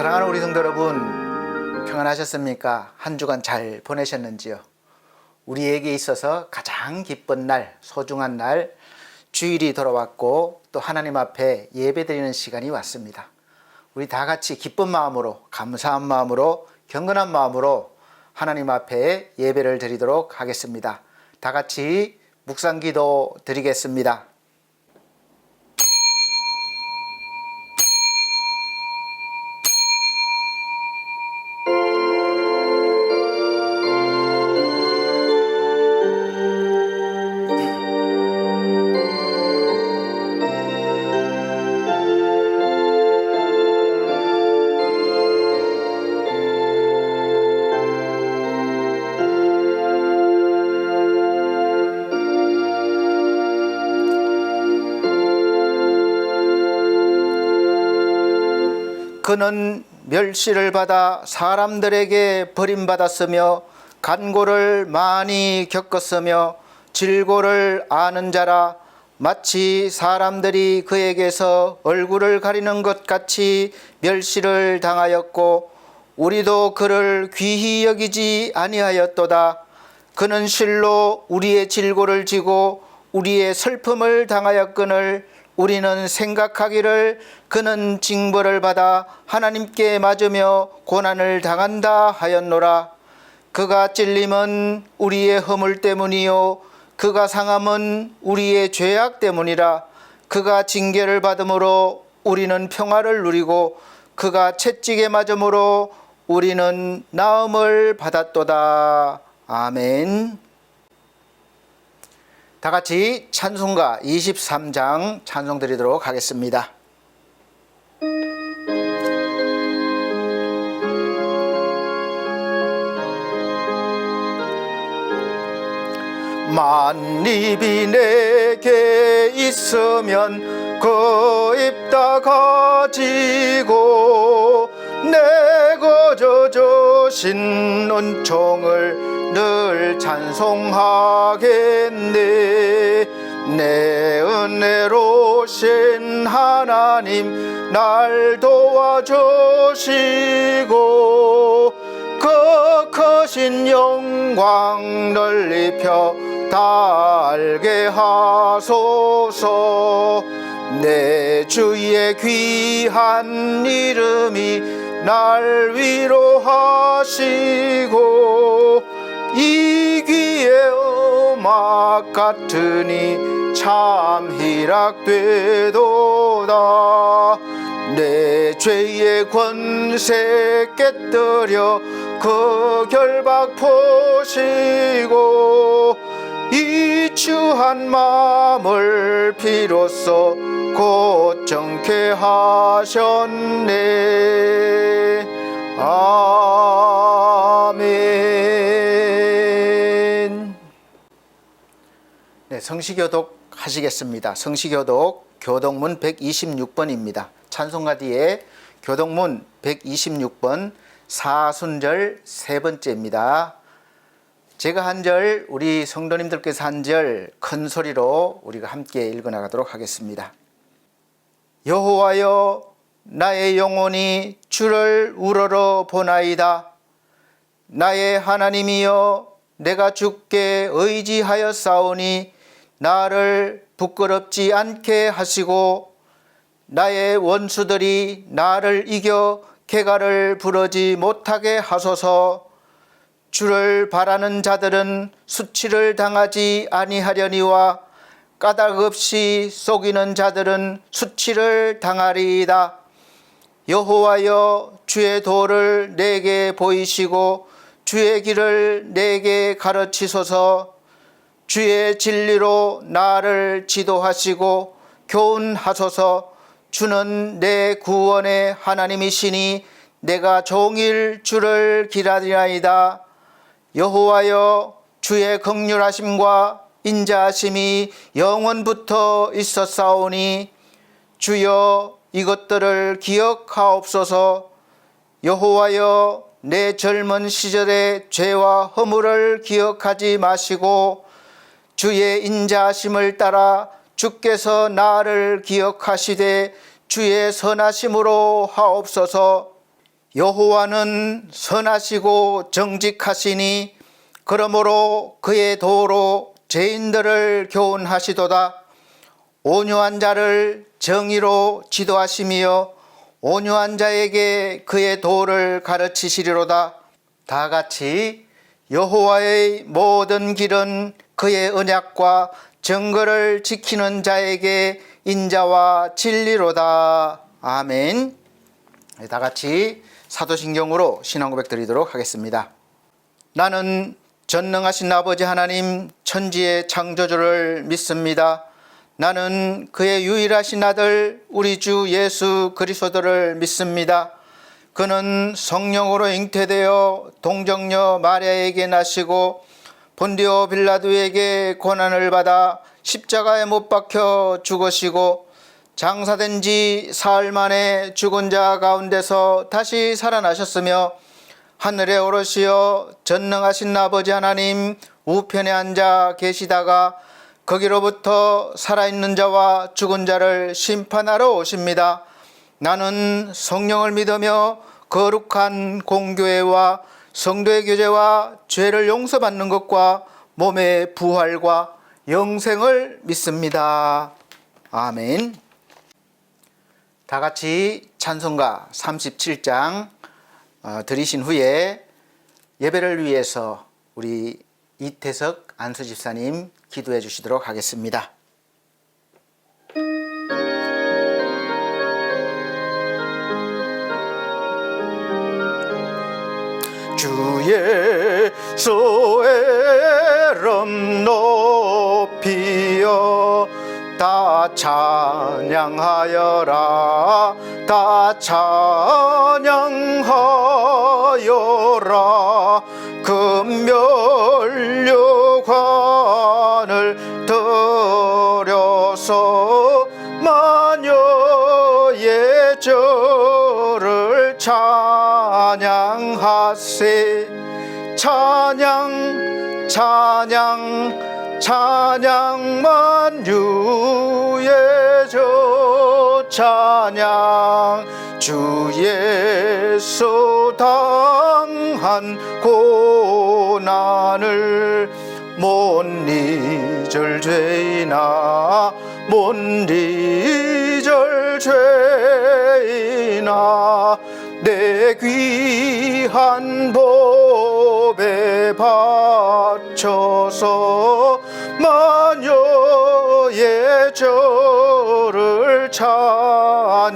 사랑하는 우리 성도 여러분, 평안하셨습니까? 한 주간 잘 보내셨는지요? 우리에게 있어서 가장 기쁜 날, 소중한 날, 주일이 돌아왔고 또 하나님 앞에 예배드리는 시간이 왔습니다. 우리 다 같이 기쁜 마음으로, 감사한 마음으로, 경건한 마음으로 하나님 앞에 예배를 드리도록 하겠습니다. 다 같이 묵상기도 드리겠습니다. 그는 멸시를 받아 사람들에게 버림받았으며 간고를 많이 겪었으며 질고를 아는 자라. 마치 사람들이 그에게서 얼굴을 가리는 것 같이 멸시를 당하였고 우리도 그를 귀히 여기지 아니하였도다. 그는 실로 우리의 질고를 지고 우리의 슬픔을 당하였거늘 우리는 생각하기를 그는 징벌을 받아 하나님께 맞으며 고난을 당한다 하였노라. 그가 찔림은 우리의 허물 때문이요 그가 상함은 우리의 죄악 때문이라. 그가 징계를 받음으로 우리는 평화를 누리고 그가 채찍에 맞음으로 우리는 나음을 받았도다. 아멘. 다 같이 찬송가 23장 찬송 드리도록 하겠습니다. 만입이 내게 있으면 그 입 다 가지고 내가 주신 은총을 늘 찬송하겠네. 내 은혜로신 하나님 날 도와주시고 그 크신 영광 널리 펴 달게 하소서. 내 주의 귀한 이름이 날 위로하시고 이 귀의 음악 같으니 참 희락되도다. 내 죄의 권세 깨뜨려 그 결박 푸시고 이 추한 마음을 비로소 곧 정케 하셨네. 아멘. 네, 성시교독 하시겠습니다. 성시교독 교독문 126번입니다. 찬송가 뒤에 교독문 126번 사순절 세 번째입니다. 제가 한 절, 우리 성도님들께서 한 절 큰 소리로 우리가 함께 읽어나가도록 하겠습니다. 여호와여, 나의 영혼이 주를 우러러 보나이다. 나의 하나님이여, 내가 주께 의지하였사오니 나를 부끄럽지 않게 하시고 나의 원수들이 나를 이겨 개가를 부르지 못하게 하소서. 주를 바라는 자들은 수치를 당하지 아니하려니와 까닭없이 속이는 자들은 수치를 당하리이다. 여호와여, 주의 도를 내게 보이시고 주의 길을 내게 가르치소서. 주의 진리로 나를 지도하시고 교훈하소서. 주는 내 구원의 하나님이시니 내가 종일 주를 기다리나이다. 여호와여, 주의 긍휼하심과 인자하심이 영원부터 있었사오니 주여 이것들을 기억하옵소서. 여호와여, 내 젊은 시절의 죄와 허물을 기억하지 마시고 주의 인자하심을 따라 주께서 나를 기억하시되 주의 선하심으로 하옵소서. 여호와는 선하시고 정직하시니 그러므로 그의 도로 죄인들을 교훈하시도다. 온유한 자를 정의로 지도하시며 온유한 자에게 그의 도를 가르치시리로다. 다 같이 여호와의 모든 길은 그의 언약과 정거를 지키는 자에게 인자와 진리로다. 아멘. 다 같이 사도신경으로 신앙 고백 드리도록 하겠습니다. 나는 전능하신 아버지 하나님 천지의 창조주를 믿습니다. 나는 그의 유일하신 아들 우리 주 예수 그리스도를 믿습니다. 그는 성령으로 잉태되어 동정녀 마리아에게 나시고 본디오 빌라도에게 고난을 받아 십자가에 못 박혀 죽으시고 장사된 지 사흘 만에 죽은 자 가운데서 다시 살아나셨으며 하늘에 오르시어 전능하신 아버지 하나님 우편에 앉아 계시다가 거기로부터 살아있는 자와 죽은 자를 심판하러 오십니다. 나는 성령을 믿으며 거룩한 공교회와 성도의 교제와 죄를 용서받는 것과 몸의 부활과 영생을 믿습니다. 아멘. 다 같이 찬송가 37장 드리신 후에 예배를 위해서 우리 이태석 안수 집사님 기도해 주시도록 하겠습니다. 주 예수의 이름 높이어 다 찬양하여라. 다 찬양하여라. 금면류관을 들여서 마녀의 저를 찬양하세. 찬양 찬양 찬양 만유의 저 찬양. 주 예수 당한 고난을 못 잊을 죄이나 못 잊을 죄이나 내 귀한 법에 바쳐서 마녀의 저를 찬양하세.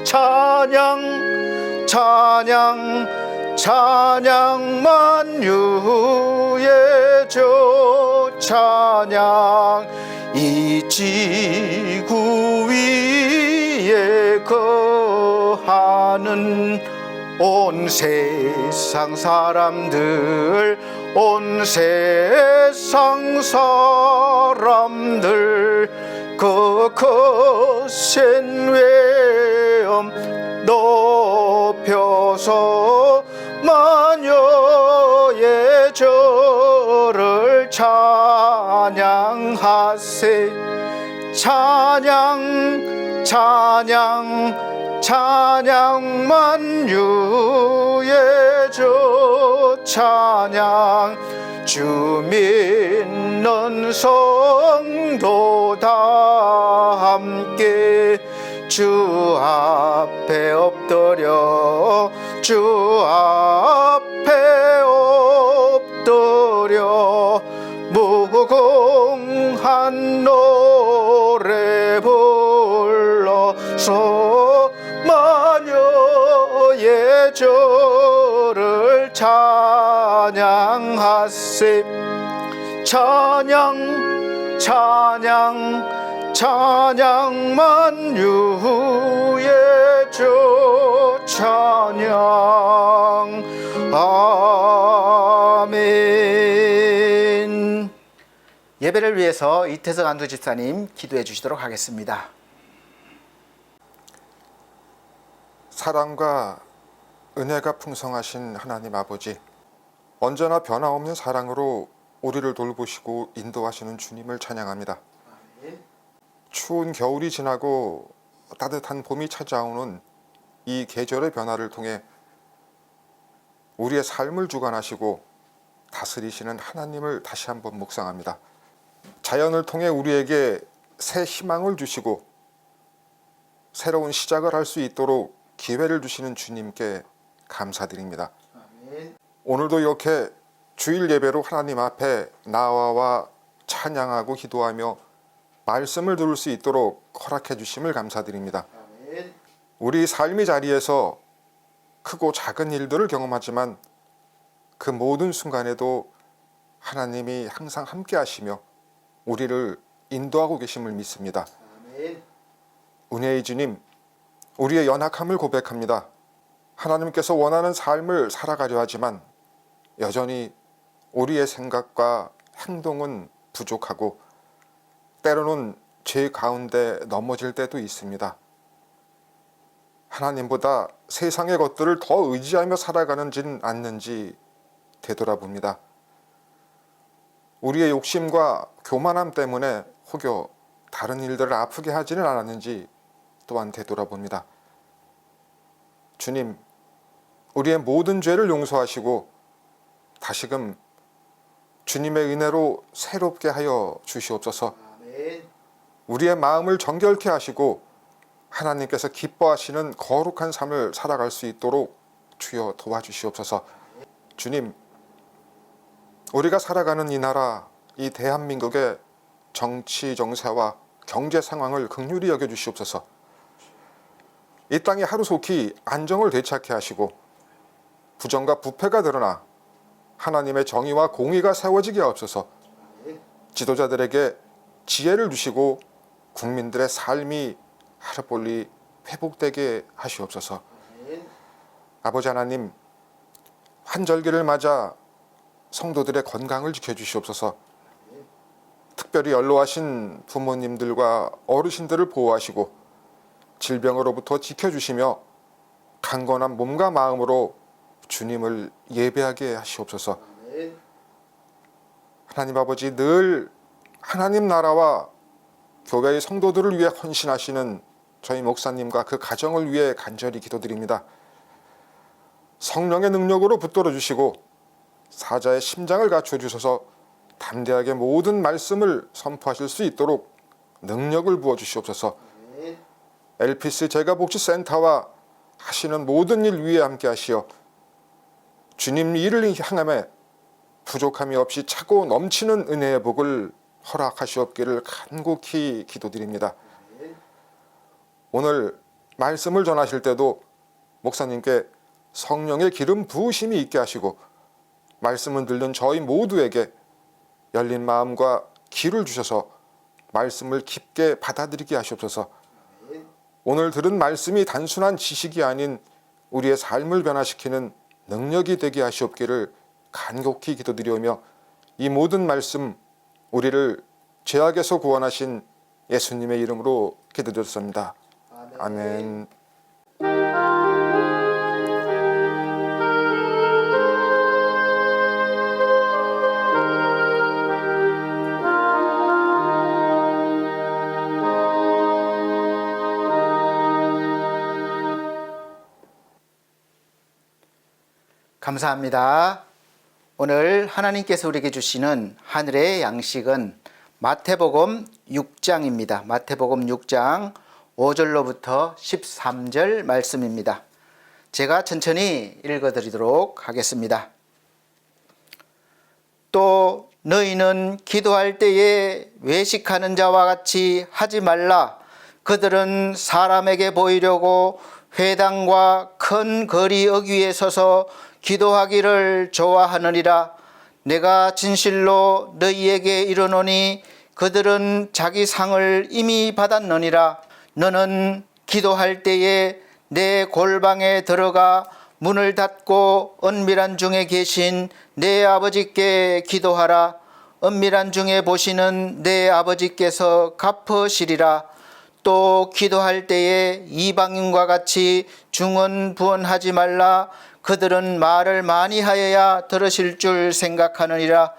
찬양 찬양 찬양 만유의 저 찬양. 이 지구 위에 거하는 온 세상 사람들 온 세상 사람들 그 거센 외엄 높여서 마녀의 저를 찬양하세. 찬양 찬양 찬양 만유의 저 찬양. 주 믿는 성도 다 함께 주 앞에 엎드려 주 앞에 엎드려 무궁한 노래 불러서 마녀의 저를 찬양하세. 찬양 찬양 찬양 만유의 저 찬양. 아멘. 예배를 위해서 이태석 안수 집사님 기도해 주시도록 하겠습니다. 사랑과 은혜가 풍성하신 하나님 아버지, 언제나 변함없는 사랑으로 우리를 돌보시고 인도하시는 주님을 찬양합니다. 추운 겨울이 지나고 따뜻한 봄이 찾아오는 이 계절의 변화를 통해 우리의 삶을 주관하시고 다스리시는 하나님을 다시 한번 묵상합니다. 자연을 통해 우리에게 새 희망을 주시고 새로운 시작을 할 수 있도록 기회를 주시는 주님께 감사드립니다. 아멘. 오늘도 이렇게 주일 예배로 하나님 앞에 나와 찬양하고 기도하며 말씀을 들을 수 있도록 허락해 주심을 감사드립니다. 아멘. 우리 삶의 자리에서 크고 작은 일들을 경험하지만 그 모든 순간에도 하나님이 항상 함께 하시며 우리를 인도하고 계심을 믿습니다. 아멘. 은혜의 주님, 우리의 연약함을 고백합니다. 하나님께서 원하는 삶을 살아가려 하지만 여전히 우리의 생각과 행동은 부족하고 때로는 죄 가운데 넘어질 때도 있습니다. 하나님보다 세상의 것들을 더 의지하며 살아가는지는 않는지 되돌아봅니다. 우리의 욕심과 교만함 때문에 혹여 다른 일들을 아프게 하지는 않았는지 또한 되돌아봅니다. 주님, 우리의 모든 죄를 용서하시고 다시금 주님의 은혜로 새롭게 하여 주시옵소서. 아멘. 우리의 마음을 정결케 하시고 하나님께서 기뻐하시는 거룩한 삶을 살아갈 수 있도록 주여 도와주시옵소서. 주님, 우리가 살아가는 이 나라, 이 대한민국의 정치 정세와 경제 상황을 긍휼히 여겨주시옵소서. 이 땅이 하루속히 안정을 되찾게 하시고 부정과 부패가 드러나 하나님의 정의와 공의가 세워지게 하옵소서. 지도자들에게 지혜를 주시고 국민들의 삶이 하루빨리 회복되게 하시옵소서. 아버지 하나님, 환절기를 맞아 성도들의 건강을 지켜주시옵소서. 특별히 연로하신 부모님들과 어르신들을 보호하시고 질병으로부터 지켜주시며 강건한 몸과 마음으로 주님을 예배하게 하시옵소서. 하나님 아버지, 늘 하나님 나라와 교회의 성도들을 위해 헌신하시는 저희 목사님과 그 가정을 위해 간절히 기도드립니다. 성령의 능력으로 붙들어 주시고 사자의 심장을 갖춰 주셔서 담대하게 모든 말씀을 선포하실 수 있도록 능력을 부어 주시옵소서. LPC 재가복지센터와 하시는 모든 일 위에 함께 하시어 주님 일을 향함에 부족함이 없이 차고 넘치는 은혜의 복을 허락하시옵기를 간곡히 기도드립니다. 오늘 말씀을 전하실 때도 목사님께 성령의 기름 부으심이 있게 하시고 말씀을 듣는 저희 모두에게 열린 마음과 귀를 주셔서 말씀을 깊게 받아들이게 하시옵소서. 오늘 들은 말씀이 단순한 지식이 아닌 우리의 삶을 변화시키는 능력이 되게 하시옵기를 간곡히 기도드리오며 이 모든 말씀 우리를 죄악에서 구원하신 예수님의 이름으로 기도드렸습니다. 아멘. 감사합니다. 오늘 하나님께서 우리에게 주시는 하늘의 양식은 마태복음 6장입니다. 마태복음 6장 5절로부터 13절 말씀입니다. 제가 천천히 읽어드리도록 하겠습니다. 또 너희는 기도할 때에 외식하는 자와 같이 하지 말라. 그들은 사람에게 보이려고 회당과 큰 거리 어귀에 서서 기도하기를 좋아하느니라. 내가 진실로 너희에게 이르노니 그들은 자기 상을 이미 받았느니라. 너는 기도할 때에 내 골방에 들어가 문을 닫고 은밀한 중에 계신 내 아버지께 기도하라. 은밀한 중에 보시는 내 아버지께서 갚으시리라. 또 기도할 때에 이방인과 같이 중언부언하지 말라. 그들은 말을 많이 하여야 들으실 줄 생각하느니라.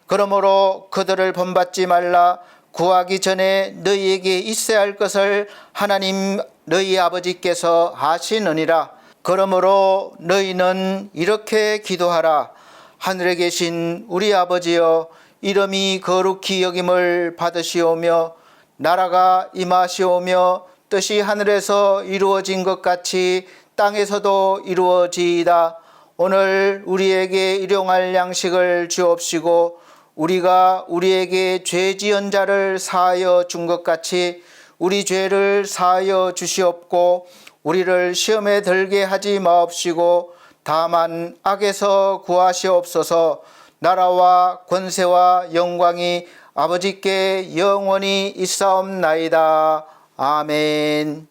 그러므로 그들을 본받지 말라. 구하기 전에 너희에게 있어야 할 것을 하나님 너희 아버지께서 하시느니라. 그러므로 너희는 이렇게 기도하라. 하늘에 계신 우리 아버지여, 이름이 거룩히 여김을 받으시오며 나라가 임하시오며 뜻이 하늘에서 이루어진 것 같이 땅에서도 이루어지이다. 오늘 우리에게 일용할 양식을 주옵시고 우리가 우리에게 죄 지은 자를 사하여 준 것 같이 우리 죄를 사하여 주시옵고 우리를 시험에 들게 하지 마옵시고 다만 악에서 구하시옵소서. 나라와 권세와 영광이 아버지께 영원히 있사옵나이다. 아멘.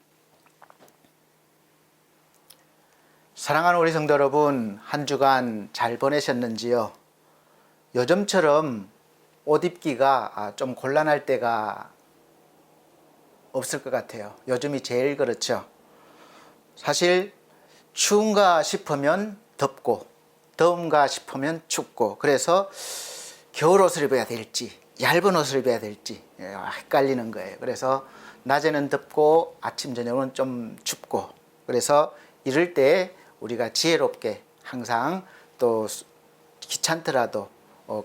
사랑하는 우리 성도 여러분, 한 주간 잘 보내셨는지요? 요즘처럼 옷 입기가 좀 곤란할 때가 없을 것 같아요. 요즘이 제일 그렇죠. 사실 추운가 싶으면 덥고 더운가 싶으면 춥고, 그래서 겨울 옷을 입어야 될지 얇은 옷을 입어야 될지 헷갈리는 거예요. 그래서 낮에는 덥고 아침 저녁은 좀 춥고, 그래서 이럴 때 우리가 지혜롭게 항상 또 귀찮더라도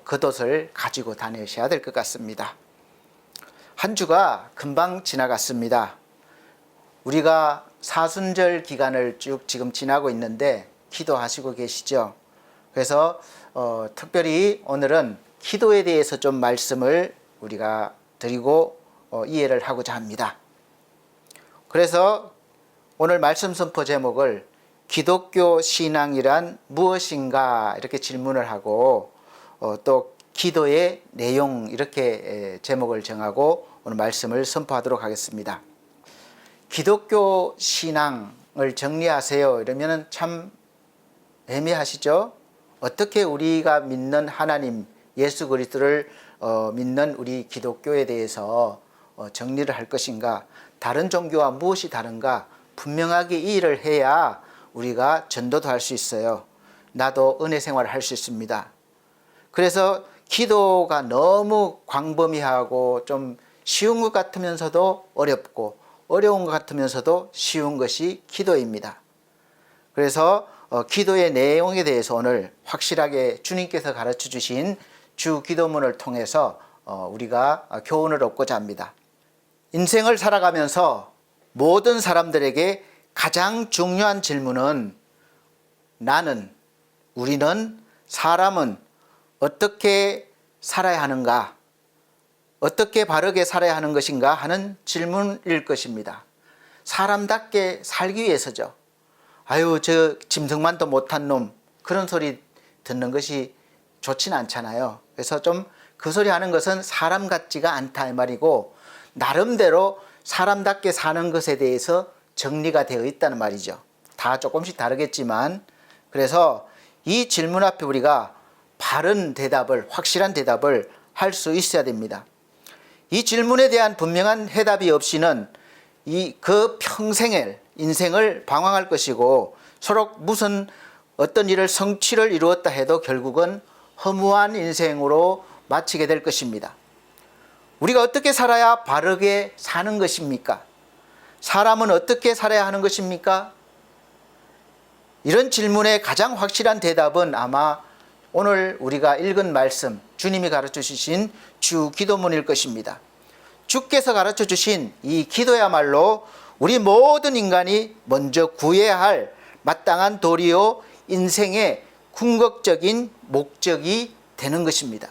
겉옷을 가지고 다니셔야 될 것 같습니다. 한 주가 금방 지나갔습니다. 우리가 사순절 기간을 쭉 지금 지나고 있는데 기도하시고 계시죠? 그래서 특별히 오늘은 기도에 대해서 좀 말씀을 우리가 드리고 이해를 하고자 합니다. 그래서 오늘 말씀 선포 제목을 기독교 신앙이란 무엇인가 이렇게 질문을 하고 또 기도의 내용 이렇게 제목을 정하고 오늘 말씀을 선포하도록 하겠습니다. 기독교 신앙을 정리하세요 이러면 참 애매하시죠? 어떻게 우리가 믿는 하나님 예수 그리스도를 믿는 우리 기독교에 대해서 정리를 할 것인가, 다른 종교와 무엇이 다른가 분명하게 이해를 해야 우리가 전도도 할 수 있어요. 나도 은혜 생활을 할 수 있습니다. 그래서 기도가 너무 광범위하고 좀 쉬운 것 같으면서도 어렵고 어려운 것 같으면서도 쉬운 것이 기도입니다. 그래서 기도의 내용에 대해서 오늘 확실하게 주님께서 가르쳐 주신 주 기도문을 통해서 우리가 교훈을 얻고자 합니다. 인생을 살아가면서 모든 사람들에게 가장 중요한 질문은 나는, 우리는, 사람은 어떻게 살아야 하는가, 어떻게 바르게 살아야 하는 것인가 하는 질문일 것입니다. 사람답게 살기 위해서죠. 아유, 저 짐승만도 못한 놈, 그런 소리 듣는 것이 좋진 않잖아요. 그래서 좀 그 소리 하는 것은 사람 같지가 않다 이 말이고, 나름대로 사람답게 사는 것에 대해서 정리가 되어 있다는 말이죠. 다 조금씩 다르겠지만, 그래서 이 질문 앞에 우리가 바른 대답을, 확실한 대답을 할 수 있어야 됩니다. 이 질문에 대한 분명한 해답이 없이는 그 평생을, 인생을 방황할 것이고, 서로 무슨 어떤 일을 성취를 이루었다 해도 결국은 허무한 인생으로 마치게 될 것입니다. 우리가 어떻게 살아야 바르게 사는 것입니까? 사람은 어떻게 살아야 하는 것입니까? 이런 질문에 가장 확실한 대답은 아마 오늘 우리가 읽은 말씀, 주님이 가르쳐 주신 주 기도문일 것입니다. 주께서 가르쳐 주신 이 기도야말로 우리 모든 인간이 먼저 구해야 할 마땅한 도리요 인생의 궁극적인 목적이 되는 것입니다.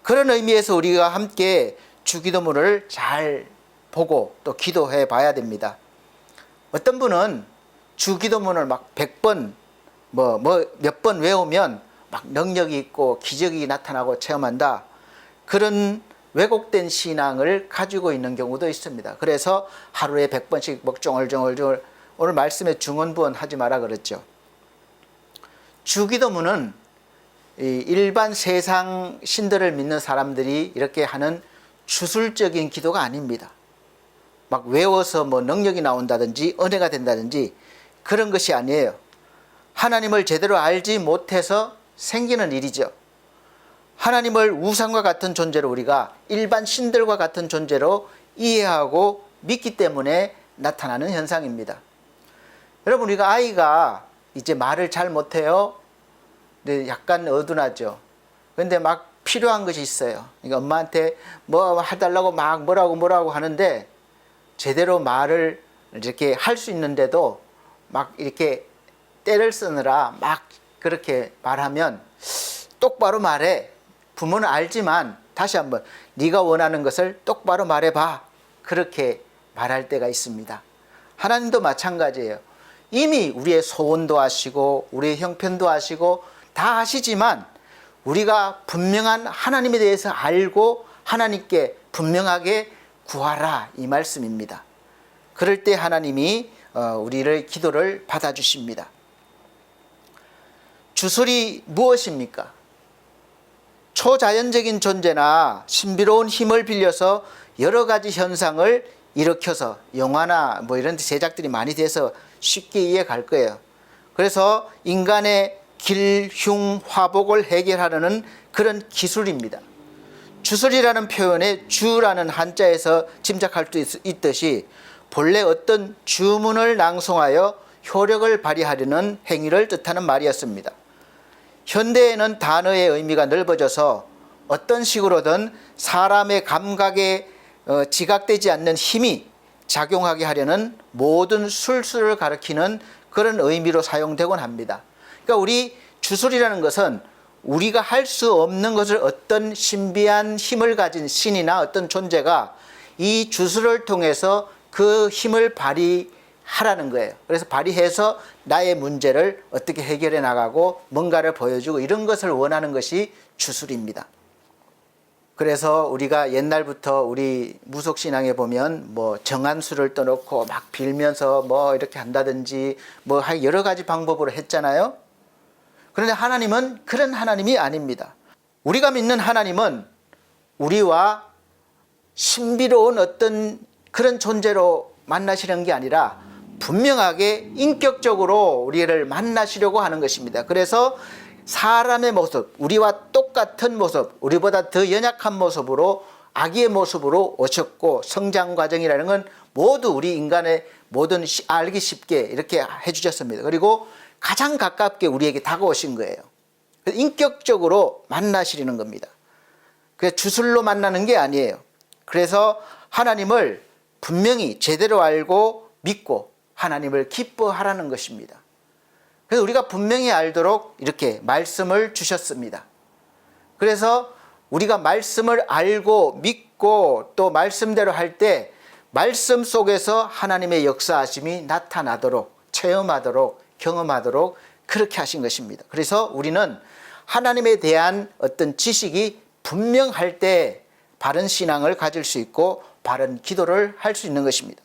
그런 의미에서 우리가 함께 주기도문을 잘 보고 또 기도해 봐야 됩니다. 어떤 분은 주기도문을 막 100번 몇 번 외우면 막 능력이 있고 기적이 나타나고 체험한다, 그런 왜곡된 신앙을 가지고 있는 경우도 있습니다. 그래서 하루에 100번씩 막 쫑얼쫑얼, 오늘 말씀에 중언부언 하지 마라 그랬죠. 주기도문은 일반 세상 신들을 믿는 사람들이 이렇게 하는 주술적인 기도가 아닙니다. 막 외워서 능력이 나온다든지 은혜가 된다든지 그런 것이 아니에요. 하나님을 제대로 알지 못해서 생기는 일이죠. 하나님을 우상과 같은 존재로, 우리가 일반 신들과 같은 존재로 이해하고 믿기 때문에 나타나는 현상입니다. 여러분, 우리가 아이가 이제 말을 잘 못해요. 근데 약간 어둔하죠. 근데 막 필요한 것이 있어요. 그러니까 엄마한테 뭐 해달라고 막 뭐라고 하는데 제대로 말을 이렇게 할 수 있는데도 막 이렇게 때를 쓰느라 막 그렇게 말하면 똑바로 말해. 부모는 알지만 다시 한번 네가 원하는 것을 똑바로 말해봐. 그렇게 말할 때가 있습니다. 하나님도 마찬가지예요. 이미 우리의 소원도 아시고 우리의 형편도 아시고 다 아시지만 우리가 분명한 하나님에 대해서 알고 하나님께 분명하게 구하라, 이 말씀입니다. 그럴 때 하나님이 우리를 기도를 받아주십니다. 주술이 무엇입니까? 초자연적인 존재나 신비로운 힘을 빌려서 여러 가지 현상을 일으켜서 영화나 뭐 이런 제작들이 많이 돼서 쉽게 이해 갈 거예요. 그래서 인간의 길흉화복을 해결하려는 그런 기술입니다. 주술이라는 표현에 주라는 한자에서 짐작할 수 있듯이 본래 어떤 주문을 낭송하여 효력을 발휘하려는 행위를 뜻하는 말이었습니다. 현대에는 단어의 의미가 넓어져서 어떤 식으로든 사람의 감각에 지각되지 않는 힘이 작용하게 하려는 모든 술수를 가리키는 그런 의미로 사용되곤 합니다. 그러니까 우리 주술이라는 것은 우리가 할 수 없는 것을 어떤 신비한 힘을 가진 신이나 어떤 존재가 이 주술을 통해서 그 힘을 발휘하라는 거예요. 그래서 발휘해서 나의 문제를 어떻게 해결해 나가고 뭔가를 보여주고 이런 것을 원하는 것이 주술입니다. 그래서 우리가 옛날부터 우리 무속신앙에 보면 뭐 정한수를 떠놓고 막 빌면서 뭐 이렇게 한다든지 뭐 여러 가지 방법으로 했잖아요. 그런데 하나님은 그런 하나님이 아닙니다. 우리가 믿는 하나님은 우리와 신비로운 어떤 그런 존재로 만나시는 게 아니라 분명하게 인격적으로 우리를 만나시려고 하는 것입니다. 그래서 사람의 모습, 우리와 똑같은 모습, 우리보다 더 연약한 모습으로 아기의 모습으로 오셨고, 성장 과정이라는 건 모두 우리 인간의 모든 알기 쉽게 이렇게 해주셨습니다. 그리고 가장 가깝게 우리에게 다가오신 거예요. 인격적으로 만나시려는 겁니다. 그래서 주술로 만나는 게 아니에요. 그래서 하나님을 분명히 제대로 알고 믿고 하나님을 기뻐하라는 것입니다. 그래서 우리가 분명히 알도록 이렇게 말씀을 주셨습니다. 그래서 우리가 말씀을 알고 믿고 또 말씀대로 할 때 말씀 속에서 하나님의 역사하심이 나타나도록, 체험하도록, 경험하도록 그렇게 하신 것입니다. 그래서 우리는 하나님에 대한 어떤 지식이 분명할 때 바른 신앙을 가질 수 있고 바른 기도를 할 수 있는 것입니다.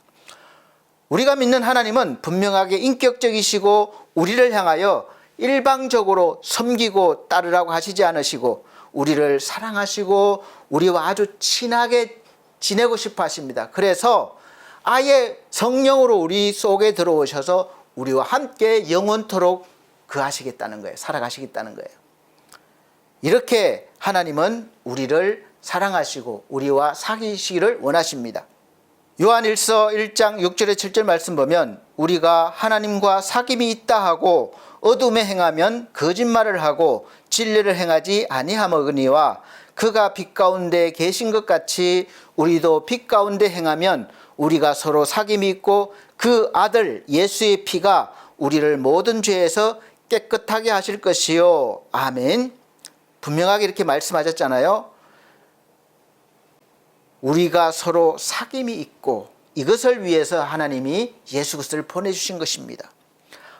우리가 믿는 하나님은 분명하게 인격적이시고 우리를 향하여 일방적으로 섬기고 따르라고 하시지 않으시고 우리를 사랑하시고 우리와 아주 친하게 지내고 싶어 하십니다. 그래서 아예 성령으로 우리 속에 들어오셔서 우리와 함께 영원토록 거하시겠다는 거예요. 살아가시겠다는 거예요. 이렇게 하나님은 우리를 사랑하시고 우리와 사귀시기를 원하십니다. 요한일서 1장 6절에 7절 말씀 보면 우리가 하나님과 사귐이 있다 하고 어둠에 행하면 거짓말을 하고 진리를 행하지 아니하거니와 그가 빛 가운데 계신 것 같이 우리도 빛 가운데 행하면 우리가 서로 사귐이 있고 그 아들 예수의 피가 우리를 모든 죄에서 깨끗하게 하실 것이요. 아멘. 분명하게 이렇게 말씀하셨잖아요. 우리가 서로 사귐이 있고 이것을 위해서 하나님이 예수 그리스도를 보내주신 것입니다.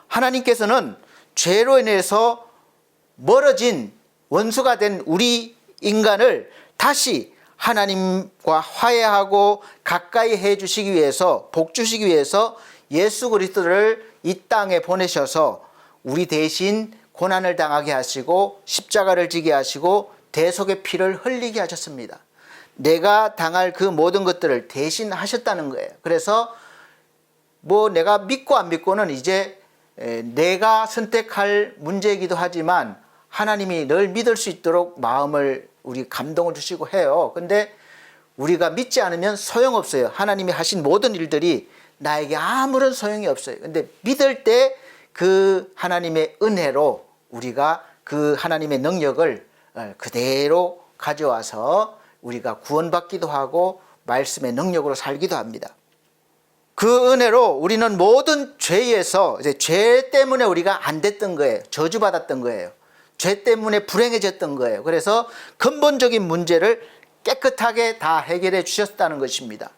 하나님께서는 죄로 인해서 멀어진 원수가 된 우리 인간을 다시 하나님과 화해하고 가까이 해주시기 위해서, 복 주시기 위해서 예수 그리스도를 이 땅에 보내셔서 우리 대신 고난을 당하게 하시고 십자가를 지게 하시고 대속의 피를 흘리게 하셨습니다. 내가 당할 그 모든 것들을 대신 하셨다는 거예요. 그래서 뭐 내가 믿고 안 믿고는 이제 내가 선택할 문제이기도 하지만 하나님이 늘 믿을 수 있도록 마음을 우리 감동을 주시고 해요. 근데 우리가 믿지 않으면 소용없어요. 하나님이 하신 모든 일들이 나에게 아무런 소용이 없어요. 근데 믿을 때 그 하나님의 은혜로 우리가 그 하나님의 능력을 그대로 가져와서 우리가 구원받기도 하고 말씀의 능력으로 살기도 합니다. 그 은혜로 우리는 모든 죄에서, 이제 죄 때문에 우리가 안 됐던 거예요. 저주받았던 거예요. 죄 때문에 불행해졌던 거예요. 그래서 근본적인 문제를 깨끗하게 다 해결해 주셨다는 것입니다.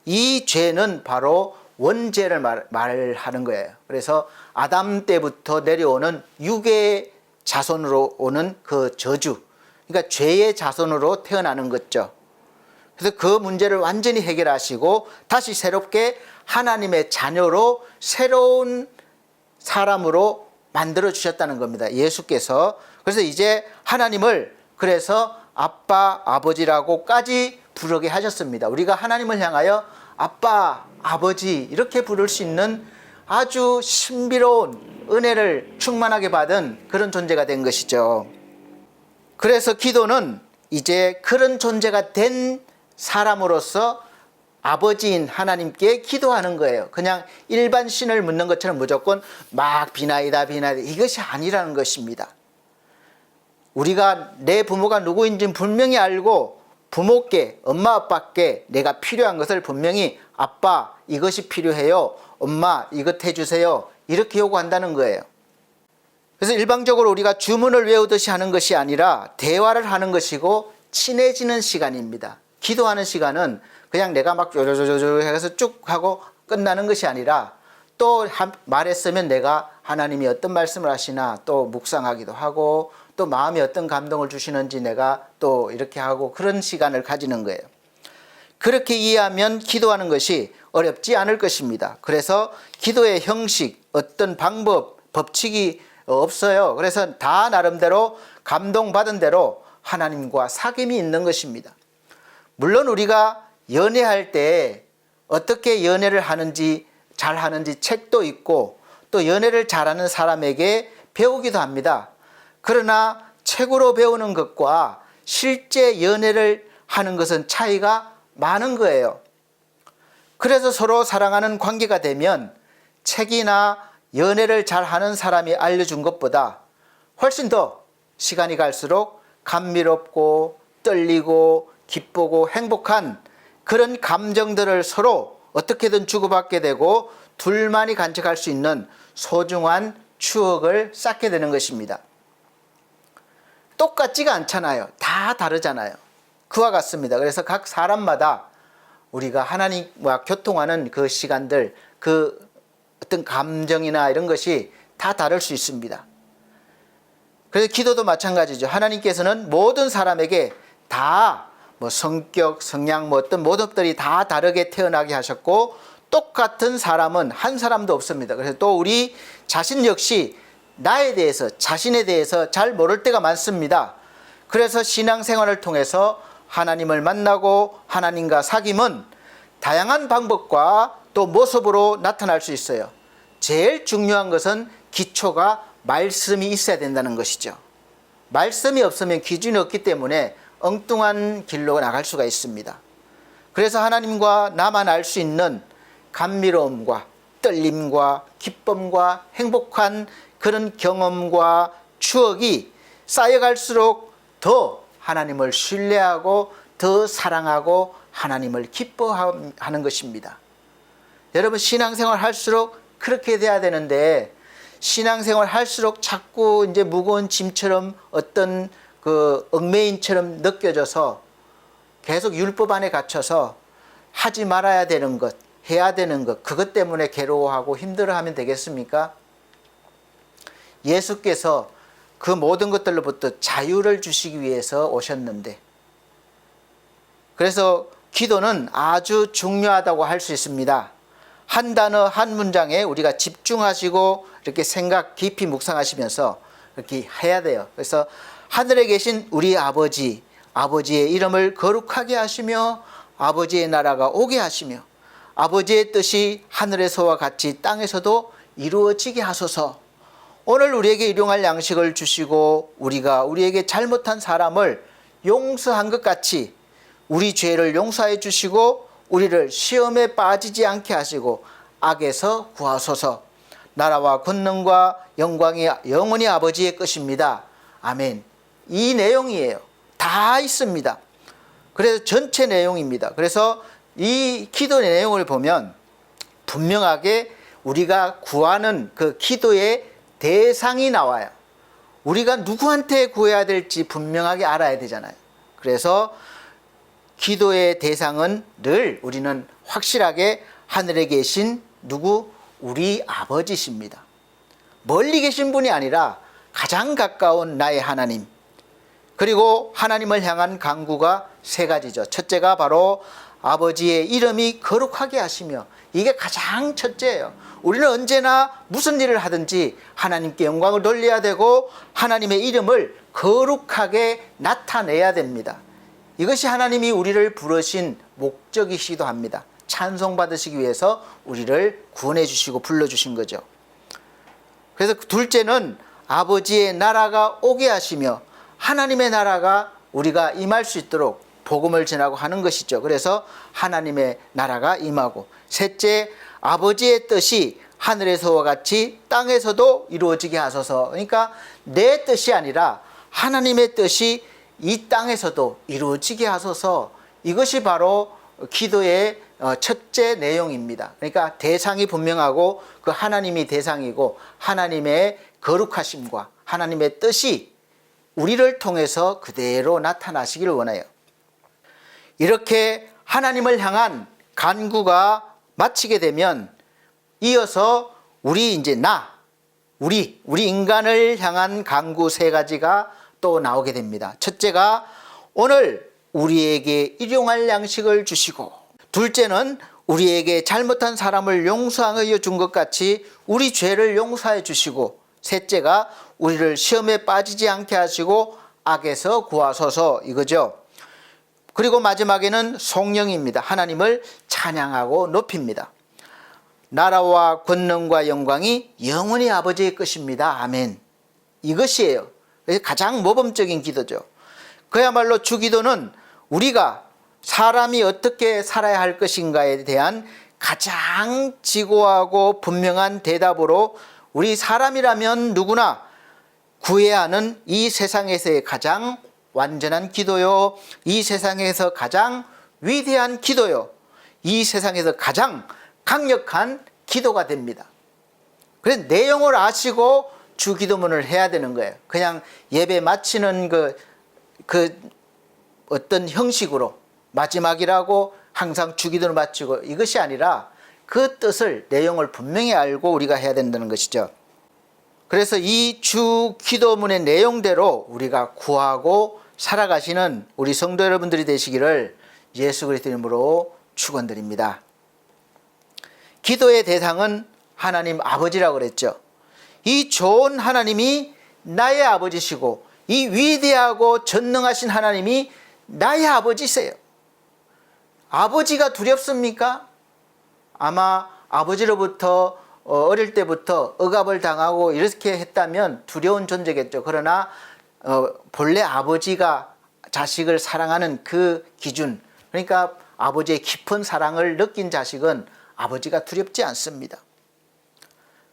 이 죄는 바로 원죄를 말하는 거예요. 그래서 아담 때부터 내려오는 육의 자손으로 오는 그 저주, 그러니까 죄의 자손으로 태어나는 거죠. 그래서 그 문제를 완전히 해결하시고 다시 새롭게 하나님의 자녀로 새로운 사람으로 만들어 주셨다는 겁니다. 예수께서. 그래서 이제 하나님을 그래서 아빠, 아버지라고까지 부르게 하셨습니다. 우리가 하나님을 향하여 아빠, 아버지 이렇게 부를 수 있는 아주 신비로운 은혜를 충만하게 받은 그런 존재가 된 것이죠. 그래서 기도는 이제 그런 존재가 된 사람으로서 아버지인 하나님께 기도하는 거예요. 그냥 일반 신을 묻는 것처럼 무조건 막 비나이다 이것이 아니라는 것입니다. 우리가 내 부모가 누구인지는 분명히 알고 부모께, 엄마 아빠께 내가 필요한 것을 분명히 아빠 이것이 필요해요, 엄마 이것 해주세요 이렇게 요구한다는 거예요. 그래서 일방적으로 우리가 주문을 외우듯이 하는 것이 아니라 대화를 하는 것이고 친해지는 시간입니다. 기도하는 시간은 그냥 내가 막 조조조조 해서 쭉 하고 끝나는 것이 아니라 또 말했으면 내가 하나님이 어떤 말씀을 하시나 또 묵상하기도 하고 또 마음이 어떤 감동을 주시는지 내가 또 이렇게 하고 그런 시간을 가지는 거예요. 그렇게 이해하면 기도하는 것이 어렵지 않을 것입니다. 그래서 기도의 형식, 어떤 방법, 법칙이 없어요. 그래서 다 나름대로 감동받은 대로 하나님과 사귐이 있는 것입니다. 물론 우리가 연애할 때 어떻게 연애를 하는지 잘 하는지 책도 있고 또 연애를 잘하는 사람에게 배우기도 합니다. 그러나 책으로 배우는 것과 실제 연애를 하는 것은 차이가 많은 거예요. 그래서 서로 사랑하는 관계가 되면 책이나 연애를 잘하는 사람이 알려준 것보다 훨씬 더 시간이 갈수록 감미롭고 떨리고 기쁘고 행복한 그런 감정들을 서로 어떻게든 주고받게 되고 둘만이 간직할 수 있는 소중한 추억을 쌓게 되는 것입니다. 똑같지가 않잖아요. 다 다르잖아요. 그와 같습니다. 그래서 각 사람마다 우리가 하나님과 교통하는 그 시간들, 그 어떤 감정이나 이런 것이 다 다를 수 있습니다. 그래서 기도도 마찬가지죠. 하나님께서는 모든 사람에게 다 뭐 성격, 성향, 뭐 어떤 모든 것들이 다 다르게 태어나게 하셨고 똑같은 사람은 한 사람도 없습니다. 그래서 또 우리 자신 역시 나에 대해서, 자신에 대해서 잘 모를 때가 많습니다. 그래서 신앙생활을 통해서 하나님을 만나고 하나님과 사귐은 다양한 방법과 또 모습으로 나타날 수 있어요. 제일 중요한 것은 기초가 말씀이 있어야 된다는 것이죠. 말씀이 없으면 기준이 없기 때문에 엉뚱한 길로 나갈 수가 있습니다. 그래서 하나님과 나만 알 수 있는 감미로움과 떨림과 기쁨과 행복한 그런 경험과 추억이 쌓여갈수록 더 하나님을 신뢰하고 더 사랑하고 하나님을 기뻐하는 것입니다. 여러분 신앙생활 할수록 그렇게 돼야 되는데 신앙생활 할수록 자꾸 이제 무거운 짐처럼 어떤 그 얽매인처럼 느껴져서 계속 율법 안에 갇혀서 하지 말아야 되는 것, 해야 되는 것, 그것 때문에 괴로워하고 힘들어하면 되겠습니까? 예수께서 그 모든 것들로부터 자유를 주시기 위해서 오셨는데, 그래서 기도는 아주 중요하다고 할 수 있습니다. 한 단어 한 문장에 우리가 집중하시고 이렇게 생각 깊이 묵상하시면서 이렇게 해야 돼요. 그래서 하늘에 계신 우리 아버지, 아버지의 이름을 거룩하게 하시며 아버지의 나라가 오게 하시며 아버지의 뜻이 하늘에서와 같이 땅에서도 이루어지게 하소서. 오늘 우리에게 일용할 양식을 주시고 우리가 우리에게 잘못한 사람을 용서한 것 같이 우리 죄를 용서해 주시고 우리를 시험에 빠지지 않게 하시고 악에서 구하소서. 나라와 권능과 영광이 영원히 아버지의 것입니다. 아멘. 이 내용이에요. 다 있습니다. 그래서 전체 내용입니다. 그래서 이 기도 내용을 보면 분명하게 우리가 구하는 그 기도의 대상이 나와요. 우리가 누구한테 구해야 될지 분명하게 알아야 되잖아요. 그래서 기도의 대상은 늘 우리는 확실하게 하늘에 계신 누구? 우리 아버지십니다. 멀리 계신 분이 아니라 가장 가까운 나의 하나님. 그리고 하나님을 향한 간구가 세 가지죠. 첫째가 바로 아버지의 이름이 거룩하게 하시며, 이게 가장 첫째예요. 우리는 언제나 무슨 일을 하든지 하나님께 영광을 돌려야 되고 하나님의 이름을 거룩하게 나타내야 됩니다. 이것이 하나님이 우리를 부르신 목적이시기도 합니다. 찬송받으시기 위해서 우리를 구원해 주시고 불러주신 거죠. 그래서 둘째는 아버지의 나라가 오게 하시며, 하나님의 나라가 우리가 임할 수 있도록 복음을 전하고 하는 것이죠. 그래서 하나님의 나라가 임하고, 셋째, 아버지의 뜻이 하늘에서와 같이 땅에서도 이루어지게 하소서. 그러니까 내 뜻이 아니라 하나님의 뜻이 이 땅에서도 이루어지게 하소서. 이것이 바로 기도의 첫째 내용입니다. 그러니까 대상이 분명하고 그 하나님이 대상이고 하나님의 거룩하심과 하나님의 뜻이 우리를 통해서 그대로 나타나시기를 원해요. 이렇게 하나님을 향한 간구가 마치게 되면 이어서 우리 인간을 향한 간구 세 가지가 또 나오게 됩니다. 첫째가 오늘 우리에게 일용할 양식을 주시고, 둘째는 우리에게 잘못한 사람을 용서하여 준 것 같이 우리 죄를 용서해 주시고, 셋째가 우리를 시험에 빠지지 않게 하시고 악에서 구하소서, 이거죠. 그리고 마지막에는 성령입니다. 하나님을 찬양하고 높입니다. 나라와 권능과 영광이 영원히 아버지의 것입니다. 아멘. 이것이에요. 가장 모범적인 기도죠. 그야말로 주기도는 우리가 사람이 어떻게 살아야 할 것인가에 대한 가장 지고하고 분명한 대답으로 우리 사람이라면 누구나 구해야 하는 이 세상에서의 가장 완전한 기도요, 이 세상에서 가장 위대한 기도요, 이 세상에서 가장 강력한 기도가 됩니다. 그래서 내용을 아시고 주기도문을 해야 되는 거예요. 그냥 예배 마치는 그 어떤 형식으로 마지막이라고 항상 주기도를 마치고, 이것이 아니라 그 뜻을, 내용을 분명히 알고 우리가 해야 된다는 것이죠. 그래서 이 주기도문의 내용대로 우리가 구하고 살아가시는 우리 성도 여러분들이 되시기를 예수 그리스도 이름으로 축원드립니다. 기도의 대상은 하나님 아버지라고 그랬죠. 이 좋은 하나님이 나의 아버지시고, 이 위대하고 전능하신 하나님이 나의 아버지세요. 아버지가 두렵습니까? 아마 아버지로부터 어릴 때부터 억압을 당하고 이렇게 했다면 두려운 존재겠죠. 그러나 본래 아버지가 자식을 사랑하는 그 기준, 그러니까 아버지의 깊은 사랑을 느낀 자식은 아버지가 두렵지 않습니다.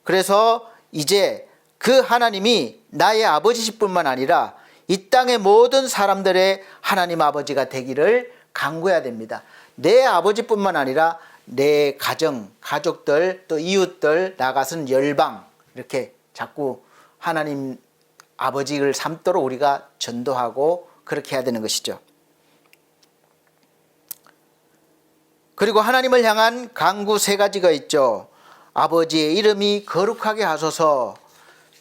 그래서 이제 그 하나님이 나의 아버지실 뿐만 아니라 이 땅의 모든 사람들의 하나님 아버지가 되기를 간구해야 됩니다. 내 아버지뿐만 아니라 내 가정, 가족들, 또 이웃들, 나아가서는 열방, 이렇게 자꾸 하나님 아버지를 삼도록 우리가 전도하고 그렇게 해야 되는 것이죠. 그리고 하나님을 향한 간구 세 가지가 있죠. 아버지의 이름이 거룩하게 하소서.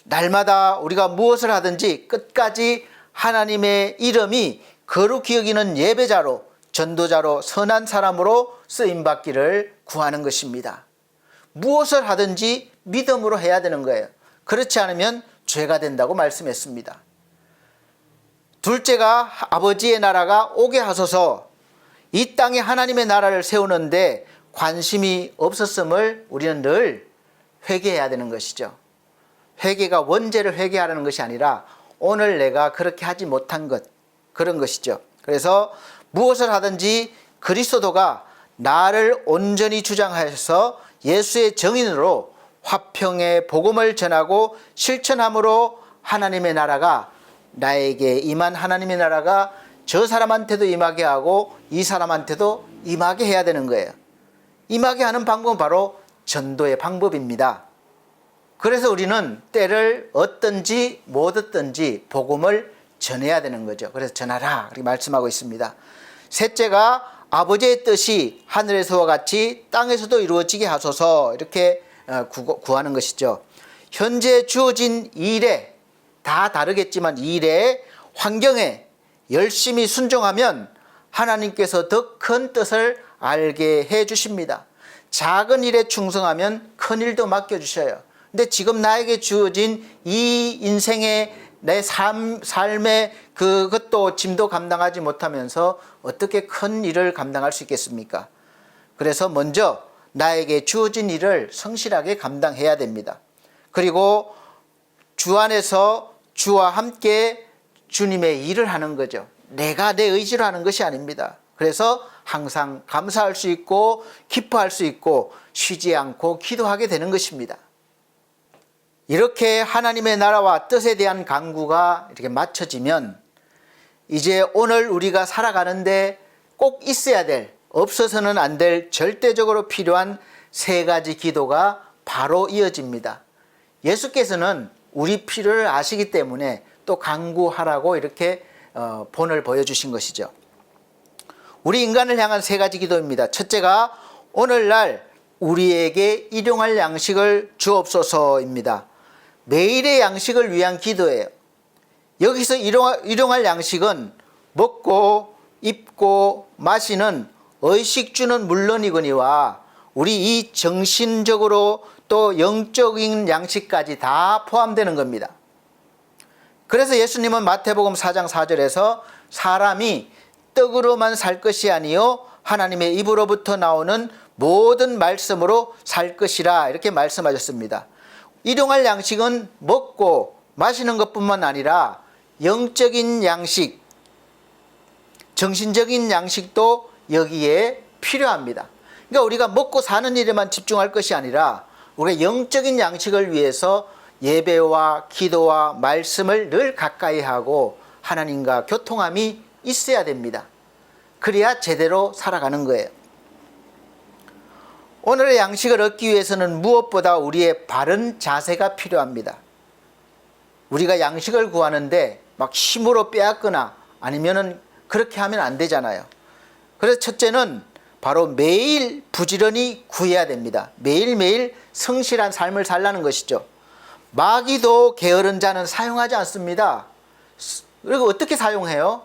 날마다 우리가 무엇을 하든지 끝까지 하나님의 이름이 거룩히 여기는 예배자로, 전도자로, 선한 사람으로 쓰임받기를 구하는 것입니다. 무엇을 하든지 믿음으로 해야 되는 거예요. 그렇지 않으면 죄가 된다고 말씀했습니다. 둘째가 아버지의 나라가 오게 하소서. 이 땅에 하나님의 나라를 세우는데 관심이 없었음을 우리는 늘 회개해야 되는 것이죠. 회개가 원죄를 회개하라는 것이 아니라 오늘 내가 그렇게 하지 못한 것, 그런 것이죠. 그래서 무엇을 하든지 그리스도가 나를 온전히 주장하여서 예수의 증인으로 화평의 복음을 전하고 실천함으로 하나님의 나라가 나에게 임한 하나님의 나라가 저 사람한테도 임하게 하고 이 사람한테도 임하게 해야 되는 거예요. 임하게 하는 방법은 바로 전도의 방법입니다. 그래서 우리는 때를 얻든지 못 얻든지 복음을 전해야 되는 거죠. 그래서 전하라 이렇게 말씀하고 있습니다. 셋째가 아버지의 뜻이 하늘에서와 같이 땅에서도 이루어지게 하소서 이렇게 구하는 것이죠. 현재 주어진 일에 다 다르겠지만 일에 환경에 열심히 순종하면 하나님께서 더 큰 뜻을 알게 해 주십니다. 작은 일에 충성하면 큰 일도 맡겨주셔요. 근데 지금 나에게 주어진 이 인생의 내 삶의 그것도 짐도 감당하지 못하면서 어떻게 큰 일을 감당할 수 있겠습니까? 그래서 먼저 나에게 주어진 일을 성실하게 감당해야 됩니다. 그리고 주 안에서 주와 함께 주님의 일을 하는 거죠. 내가 내 의지로 하는 것이 아닙니다. 그래서 항상 감사할 수 있고 기뻐할 수 있고 쉬지 않고 기도하게 되는 것입니다. 이렇게 하나님의 나라와 뜻에 대한 간구가 이렇게 맞춰지면 이제 오늘 우리가 살아가는데 꼭 있어야 될, 없어서는 안 될 절대적으로 필요한 세 가지 기도가 바로 이어집니다. 예수께서는 우리 필요를 아시기 때문에 또 간구하라고 이렇게 본을 보여주신 것이죠. 우리 인간을 향한 세 가지 기도입니다. 첫째가 오늘날 우리에게 일용할 양식을 주옵소서입니다. 매일의 양식을 위한 기도예요. 여기서 일용할 양식은 먹고 입고 마시는 의식주는 물론이거니와 우리 이 정신적으로 또 영적인 양식까지 다 포함되는 겁니다. 그래서 예수님은 마태복음 4장 4절에서 사람이 떡으로만 살 것이 아니요 하나님의 입으로부터 나오는 모든 말씀으로 살 것이라 이렇게 말씀하셨습니다. 일용할 양식은 먹고 마시는 것뿐만 아니라 영적인 양식, 정신적인 양식도 여기에 필요합니다. 그러니까 우리가 먹고 사는 일에만 집중할 것이 아니라 우리가 영적인 양식을 위해서 예배와 기도와 말씀을 늘 가까이 하고 하나님과 교통함이 있어야 됩니다. 그래야 제대로 살아가는 거예요. 오늘의 양식을 얻기 위해서는 무엇보다 우리의 바른 자세가 필요합니다. 우리가 양식을 구하는데 막 힘으로 빼앗거나 아니면은 그렇게 하면 안 되잖아요. 그래서 첫째는 바로 매일 부지런히 구해야 됩니다. 매일매일 성실한 삶을 살라는 것이죠. 마귀도 게으른 자는 사용하지 않습니다. 그리고 어떻게 사용해요?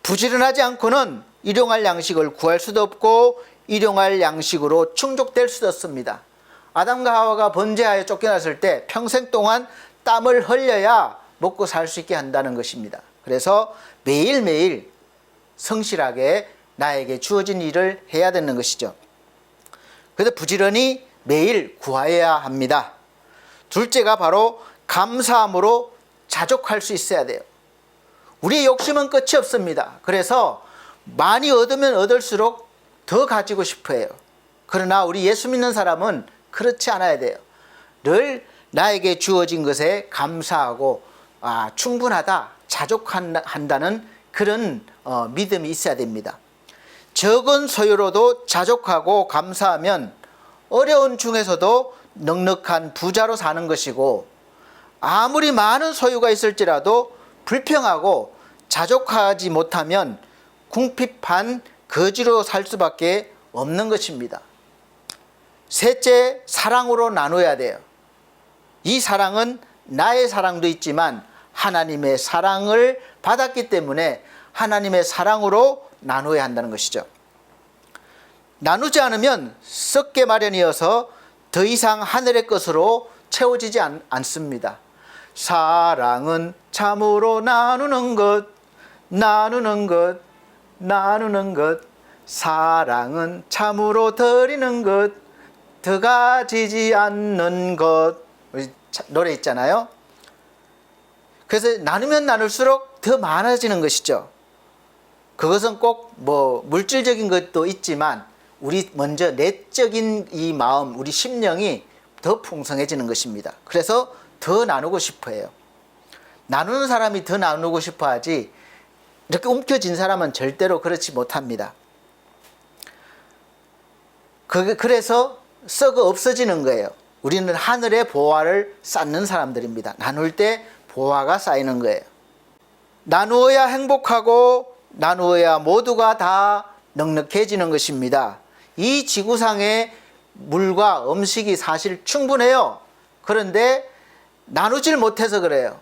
부지런하지 않고는 일용할 양식을 구할 수도 없고 일용할 양식으로 충족될 수도 없습니다. 아담과 하와가 번제하여 쫓겨났을 때 평생 동안 땀을 흘려야 먹고 살 수 있게 한다는 것입니다. 그래서 매일매일 성실하게 나에게 주어진 일을 해야 되는 것이죠. 그래서 부지런히 매일 구하여야 합니다. 둘째가 바로 감사함으로 자족할 수 있어야 돼요. 우리의 욕심은 끝이 없습니다. 그래서 많이 얻으면 얻을수록 더 가지고 싶어 해요. 그러나 우리 예수 믿는 사람은 그렇지 않아야 돼요. 늘 나에게 주어진 것에 감사하고 충분하다, 자족한다는 그런 믿음이 있어야 됩니다. 적은 소유로도 자족하고 감사하면 어려운 중에서도 넉넉한 부자로 사는 것이고 아무리 많은 소유가 있을지라도 불평하고 자족하지 못하면 궁핍한 거지로 살 수밖에 없는 것입니다. 셋째, 사랑으로 나눠야 돼요. 이 사랑은 나의 사랑도 있지만 하나님의 사랑을 받았기 때문에 하나님의 사랑으로 나눠야 한다는 것이죠. 나누지 않으면 썩게 마련이어서 더 이상 하늘의 것으로 채워지지 않습니다. 사랑은 참으로 나누는 것, 나누는 것, 나누는 것. 사랑은 참으로 드리는 것, 더 가지지 않는 것. 우리 노래 있잖아요. 그래서 나누면 나눌수록 더 많아지는 것이죠. 그것은 꼭 뭐 물질적인 것도 있지만 우리 먼저 내적인 이 마음, 우리 심령이 더 풍성해지는 것입니다. 그래서 더 나누고 싶어 해요. 나누는 사람이 더 나누고 싶어 하지 이렇게 움켜진 사람은 절대로 그렇지 못합니다. 그래서 썩어 없어지는 거예요. 우리는 하늘의 보화를 쌓는 사람들입니다. 나눌 때 보화가 쌓이는 거예요. 나누어야 행복하고 나누어야 모두가 다 넉넉해지는 것입니다. 이 지구상에 물과 음식이 사실 충분해요. 그런데 나누질 못해서 그래요.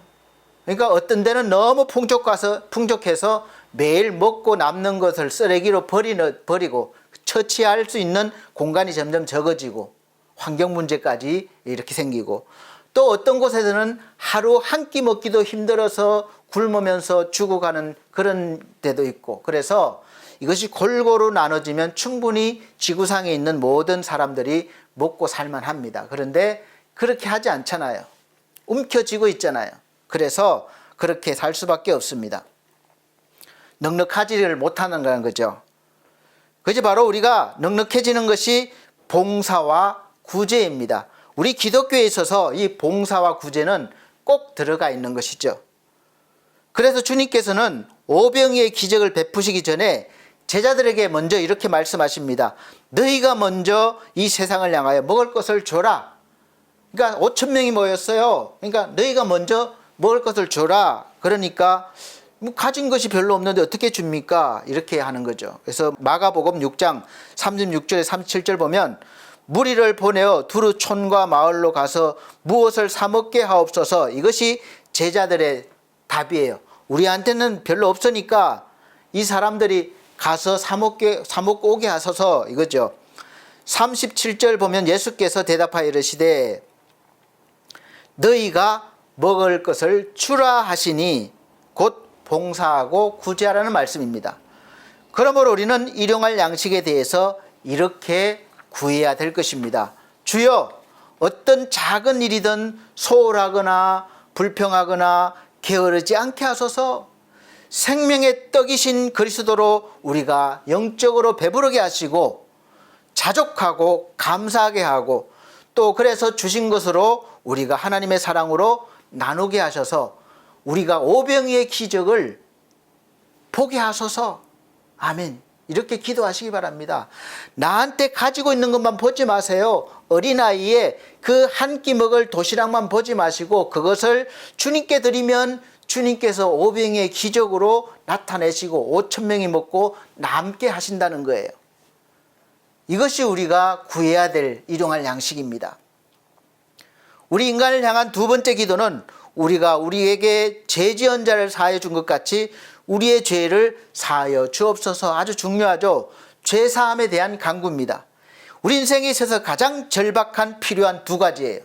그러니까 어떤 데는 너무 풍족해서 매일 먹고 남는 것을 쓰레기로 버리고 처치할 수 있는 공간이 점점 적어지고 환경 문제까지 이렇게 생기고, 또 어떤 곳에서는 하루 한 끼 먹기도 힘들어서 굶으면서 죽어가는 그런 데도 있고, 그래서 이것이 골고루 나눠지면 충분히 지구상에 있는 모든 사람들이 먹고 살만합니다. 그런데 그렇게 하지 않잖아요. 움켜쥐고 있잖아요. 그래서 그렇게 살 수밖에 없습니다. 넉넉하지를 못하는 거죠. 그것이 바로 우리가 넉넉해지는 것이 봉사와 구제입니다. 우리 기독교에 있어서 이 봉사와 구제는 꼭 들어가 있는 것이죠. 그래서 주님께서는 오병이의 기적을 베푸시기 전에 제자들에게 먼저 이렇게 말씀하십니다. 너희가 먼저 이 세상을 향하여 먹을 것을 줘라. 그러니까 5,000명이 모였어요. 그러니까 너희가 먼저 먹을 것을 줘라. 그러니까 뭐 가진 것이 별로 없는데 어떻게 줍니까? 이렇게 하는 거죠. 그래서 마가복음 6장 36절에 37절 보면 무리를 보내어 두루 촌과 마을로 가서 무엇을 사 먹게 하옵소서. 이것이 제자들의 답이에요. 우리한테는 별로 없으니까 이 사람들이 가서 사 먹고 오게 하소서, 이거죠. 37절 보면 예수께서 대답하여 이르시되 너희가 먹을 것을 주라 하시니 곧 봉사하고 구제하라는 말씀입니다. 그러므로 우리는 일용할 양식에 대해서 이렇게 구해야 될 것입니다. 주여, 어떤 작은 일이든 소홀하거나 불평하거나 게으르지 않게 하소서. 생명의 떡이신 그리스도로 우리가 영적으로 배부르게 하시고 자족하고 감사하게 하고, 또 그래서 주신 것으로 우리가 하나님의 사랑으로 나누게 하셔서 우리가 오병이의 기적을 보게 하소서. 아멘. 이렇게 기도하시기 바랍니다. 나한테 가지고 있는 것만 보지 마세요. 어린아이의 그 한 끼 먹을 도시락만 보지 마시고 그것을 주님께 드리면 주님께서 오병이의 기적으로 나타내시고 5,000명이 먹고 남게 하신다는 거예요. 이것이 우리가 구해야 될 일용할 양식입니다. 우리 인간을 향한 두 번째 기도는 우리가 우리에게 죄 지은 자를 사하여 준 것 같이 우리의 죄를 사하여 주옵소서. 아주 중요하죠. 죄 사함에 대한 간구입니다. 우리 인생에 있어서 가장 절박한 필요한 두 가지예요.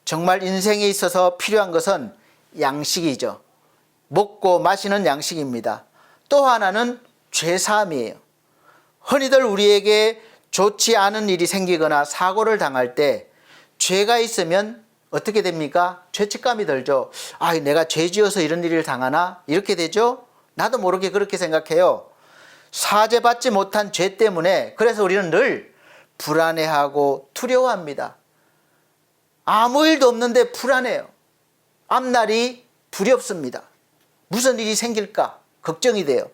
정말 인생에 있어서 필요한 것은 양식이죠. 먹고 마시는 양식입니다. 또 하나는 죄 사함이에요. 흔히들 우리에게 좋지 않은 일이 생기거나 사고를 당할 때 죄가 있으면 어떻게 됩니까? 죄책감이 들죠. 아, 내가 죄 지어서 이런 일을 당하나? 이렇게 되죠. 나도 모르게 그렇게 생각해요. 사죄받지 못한 죄 때문에 그래서 우리는 늘 불안해하고 두려워합니다. 아무 일도 없는데 불안해요. 앞날이 두렵습니다. 무슨 일이 생길까 걱정이 돼요.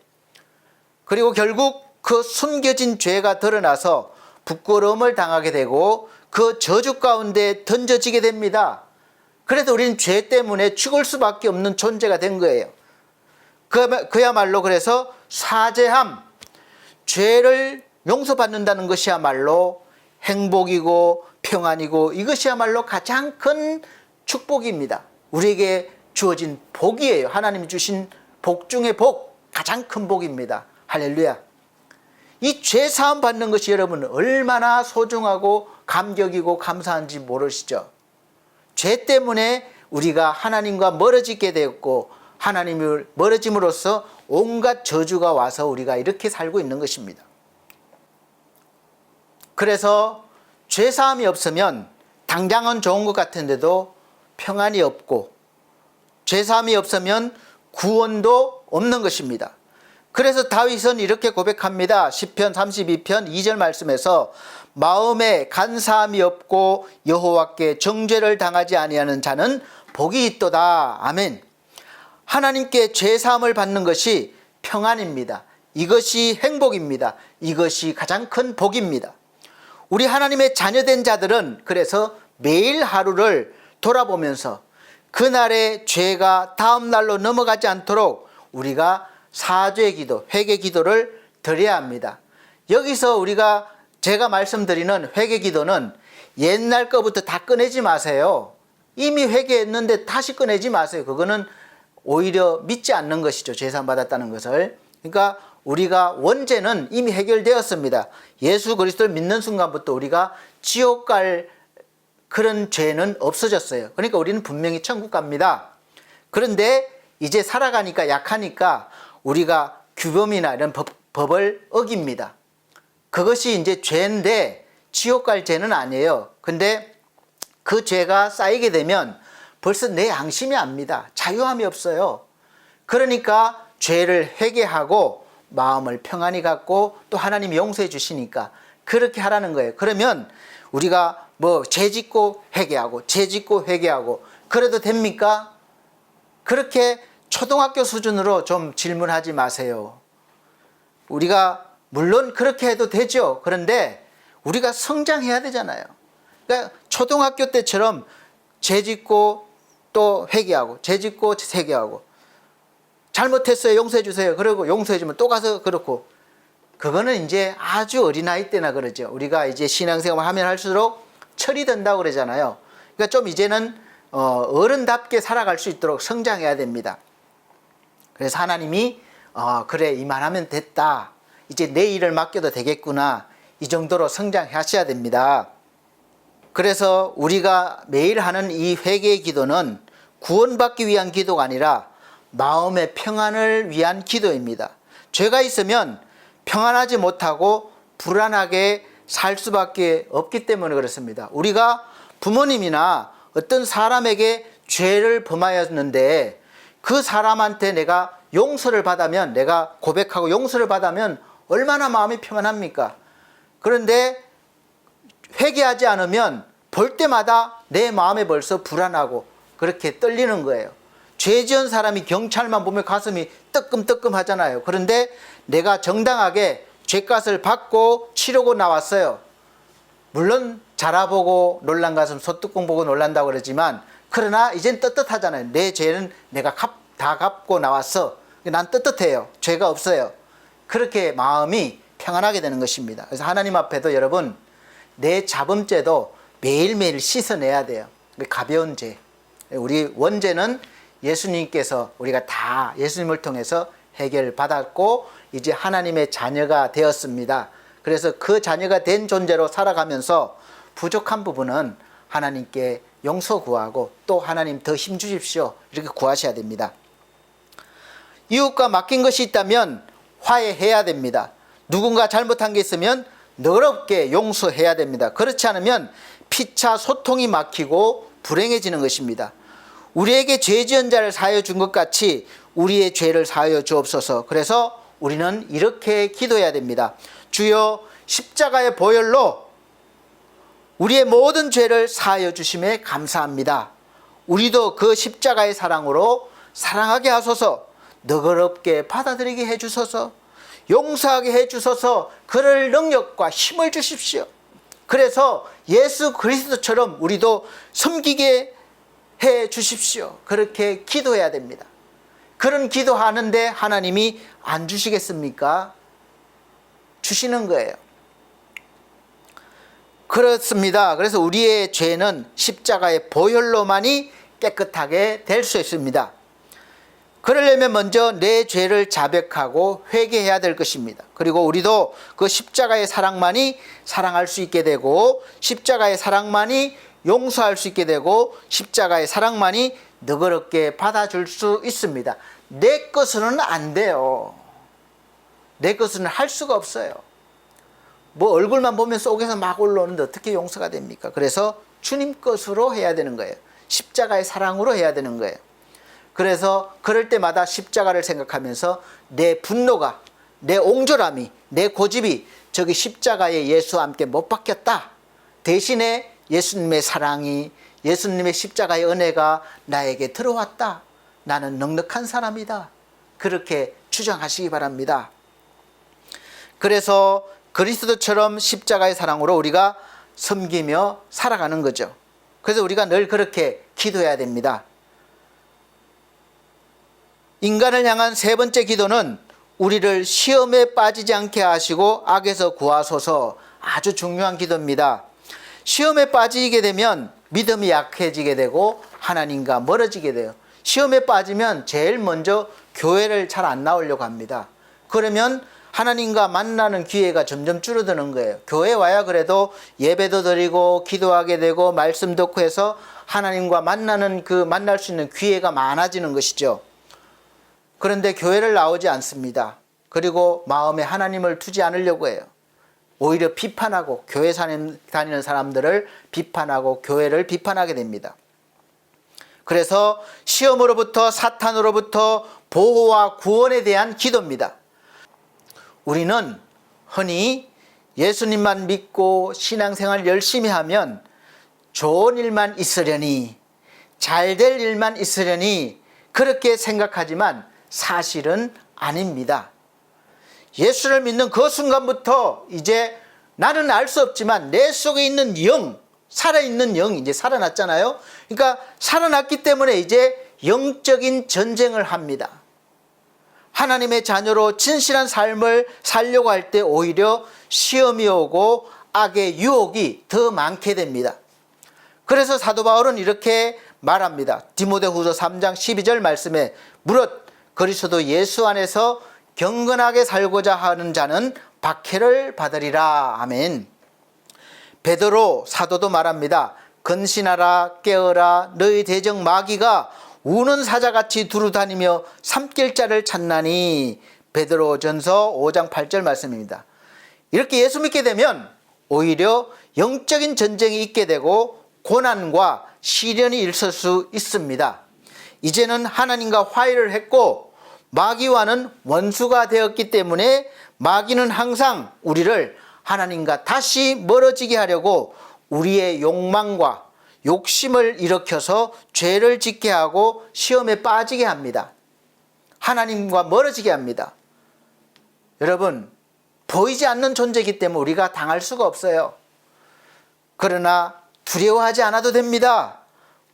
그리고 결국 그 숨겨진 죄가 드러나서 부끄러움을 당하게 되고 그 저주 가운데 던져지게 됩니다. 그래서 우리는 죄 때문에 죽을 수밖에 없는 존재가 된 거예요. 그야말로 그래서 사죄함, 죄를 용서받는다는 것이야말로 행복이고 평안이고 이것이야말로 가장 큰 축복입니다. 우리에게 주어진 복이에요. 하나님이 주신 복 중에 복, 가장 큰 복입니다. 할렐루야. 이 죄 사함 받는 것이 여러분 얼마나 소중하고 감격이고 감사한지 모르시죠? 죄 때문에 우리가 하나님과 멀어지게 되었고 하나님을 멀어짐으로써 온갖 저주가 와서 우리가 이렇게 살고 있는 것입니다. 그래서 죄 사함이 없으면 당장은 좋은 것 같은데도 평안이 없고 죄 사함이 없으면 구원도 없는 것입니다. 그래서 다윗은 이렇게 고백합니다. 시편 32편 2절 말씀에서 마음에 간사함이 없고 여호와께 정죄를 당하지 아니하는 자는 복이 있도다. 아멘. 하나님께 죄사함을 받는 것이 평안입니다. 이것이 행복입니다. 이것이 가장 큰 복입니다. 우리 하나님의 자녀된 자들은 그래서 매일 하루를 돌아보면서 그날의 죄가 다음 날로 넘어가지 않도록 우리가 사죄 기도, 회개 기도를 드려야 합니다. 여기서 제가 말씀드리는 회개 기도는 옛날 거부터 다 꺼내지 마세요. 이미 회개했는데 다시 꺼내지 마세요. 그거는 오히려 믿지 않는 것이죠. 죄사함 받았다는 것을. 그러니까 우리가 원죄는 이미 해결되었습니다. 예수 그리스도를 믿는 순간부터 우리가 지옥 갈 그런 죄는 없어졌어요. 그러니까 우리는 분명히 천국 갑니다. 그런데 이제 살아가니까 약하니까 우리가 규범이나 이런 법을 어깁니다. 그것이 이제 죄인데 지옥 갈 죄는 아니에요. 근데 그 죄가 쌓이게 되면 벌써 내 양심이 압니다. 자유함이 없어요. 그러니까 죄를 회개하고 마음을 평안히 갖고 또 하나님이 용서해 주시니까 그렇게 하라는 거예요. 그러면 우리가 죄 짓고 회개하고 죄 짓고 회개하고 그래도 됩니까? 그렇게 초등학교 수준으로 좀 질문하지 마세요. 우리가 물론 그렇게 해도 되죠. 그런데 우리가 성장해야 되잖아요. 그러니까 초등학교 때처럼 죄 짓고 또 회개하고 죄 짓고 회개하고 잘못했어요. 용서해 주세요. 그러고 용서해 주면 또 가서 그렇고 그거는 이제 아주 어린아이 때나 그러죠. 우리가 이제 신앙생활 하면 할수록 철이 든다고 그러잖아요. 그러니까 좀 이제는 어른답게 살아갈 수 있도록 성장해야 됩니다. 그래서 하나님이 그래 이만하면 됐다. 이제 내 일을 맡겨도 되겠구나. 이 정도로 성장하셔야 됩니다. 그래서 우리가 매일 하는 이 회개의 기도는 구원받기 위한 기도가 아니라 마음의 평안을 위한 기도입니다. 죄가 있으면 평안하지 못하고 불안하게 살 수밖에 없기 때문에 그렇습니다. 우리가 부모님이나 어떤 사람에게 죄를 범하였는데 그 사람한테 내가 용서를 받으면 내가 고백하고 용서를 받으면 얼마나 마음이 평안합니까? 그런데 회개하지 않으면 볼 때마다 내 마음에 벌써 불안하고 그렇게 떨리는 거예요. 죄 지은 사람이 경찰만 보면 가슴이 뜨끔뜨끔 하잖아요. 그런데 내가 정당하게 죄값을 받고 치르고 나왔어요. 물론 자라보고 놀란 가슴 소뚜껑 보고 놀란다고 그러지만 그러나 이젠 떳떳하잖아요. 내 죄는 내가 다 갚고 나왔어. 난 떳떳해요. 죄가 없어요. 그렇게 마음이 평안하게 되는 것입니다. 그래서 하나님 앞에도 여러분 내 자범죄도 매일매일 씻어내야 돼요. 가벼운 죄. 우리 원죄는 예수님께서 우리가 다 예수님을 통해서 해결받았고 이제 하나님의 자녀가 되었습니다. 그래서 그 자녀가 된 존재로 살아가면서 부족한 부분은 하나님께 용서 구하고 또 하나님 더 힘 주십시오. 이렇게 구하셔야 됩니다. 이웃과 맡긴 것이 있다면 화해해야 됩니다. 누군가 잘못한 게 있으면 너그럽게 용서해야 됩니다. 그렇지 않으면 피차 소통이 막히고 불행해지는 것입니다. 우리에게 죄 지은 자를 사하여 준 것 같이 우리의 죄를 사하여 주옵소서. 그래서 우리는 이렇게 기도해야 됩니다. 주여 십자가의 보혈로 우리의 모든 죄를 사하여 주심에 감사합니다. 우리도 그 십자가의 사랑으로 사랑하게 하소서. 너그럽게 받아들이게 해주소서. 용서하게 해주소서. 그럴 능력과 힘을 주십시오. 그래서 예수 그리스도처럼 우리도 섬기게 해 주십시오. 그렇게 기도해야 됩니다. 그런 기도하는데 하나님이 안 주시겠습니까? 주시는 거예요. 그렇습니다. 그래서 우리의 죄는 십자가의 보혈로만이 깨끗하게 될 수 있습니다. 그러려면 먼저 내 죄를 자백하고 회개해야 될 것입니다. 그리고 우리도 그 십자가의 사랑만이 사랑할 수 있게 되고 십자가의 사랑만이 용서할 수 있게 되고 십자가의 사랑만이 너그럽게 받아줄 수 있습니다. 내 것으로는 안 돼요. 내 것으로는 할 수가 없어요. 얼굴만 보면 속에서 막 올라오는데 어떻게 용서가 됩니까? 그래서 주님 것으로 해야 되는 거예요. 십자가의 사랑으로 해야 되는 거예요. 그래서 그럴 때마다 십자가를 생각하면서 내 분노가 내 옹졸함이, 내 고집이 저기 십자가에 예수와 함께 못 박혔다. 대신에 예수님의 사랑이, 예수님의 십자가의 은혜가 나에게 들어왔다. 나는 넉넉한 사람이다. 그렇게 주장하시기 바랍니다. 그래서 그리스도처럼 십자가의 사랑으로 우리가 섬기며 살아가는 거죠. 그래서 우리가 늘 그렇게 기도해야 됩니다. 인간을 향한 세 번째 기도는 우리를 시험에 빠지지 않게 하시고 악에서 구하소서. 아주 중요한 기도입니다. 시험에 빠지게 되면 믿음이 약해지게 되고 하나님과 멀어지게 돼요. 시험에 빠지면 제일 먼저 교회를 잘 안 나오려고 합니다. 그러면 하나님과 만나는 기회가 점점 줄어드는 거예요. 교회 와야 그래도 예배도 드리고 기도하게 되고 말씀 듣고 해서 하나님과 만날 수 있는 기회가 많아지는 것이죠. 그런데 교회를 나오지 않습니다. 그리고 마음에 하나님을 두지 않으려고 해요. 오히려 비판하고 교회 다니는 사람들을 비판하고 교회를 비판하게 됩니다. 그래서 시험으로부터 사탄으로부터 보호와 구원에 대한 기도입니다. 우리는 흔히 예수님만 믿고 신앙생활 열심히 하면 좋은 일만 있으려니, 잘 될 일만 있으려니 그렇게 생각하지만 사실은 아닙니다. 예수를 믿는 그 순간부터 이제 나는 알 수 없지만 내 속에 있는 영, 살아있는 영이 이제 살아났잖아요. 그러니까 살아났기 때문에 이제 영적인 전쟁을 합니다. 하나님의 자녀로 진실한 삶을 살려고 할 때 오히려 시험이 오고 악의 유혹이 더 많게 됩니다. 그래서 사도 바울은 이렇게 말합니다. 디모데후서 3장 12절 말씀에 무릇 그리스도 예수 안에서 경건하게 살고자 하는 자는 박해를 받으리라. 아멘. 베드로 사도도 말합니다. 근신하라 깨어라 너희 대적 마귀가 우는 사자같이 두루다니며 삼킬 자를 찾나니. 베드로전서 5장 8절 말씀입니다. 이렇게 예수 믿게 되면 오히려 영적인 전쟁이 있게 되고 고난과 시련이 있을 수 있습니다. 이제는 하나님과 화해를 했고 마귀와는 원수가 되었기 때문에 마귀는 항상 우리를 하나님과 다시 멀어지게 하려고 우리의 욕망과 욕심을 일으켜서 죄를 짓게 하고 시험에 빠지게 합니다. 하나님과 멀어지게 합니다. 여러분, 보이지 않는 존재이기 때문에 우리가 당할 수가 없어요. 그러나 두려워하지 않아도 됩니다.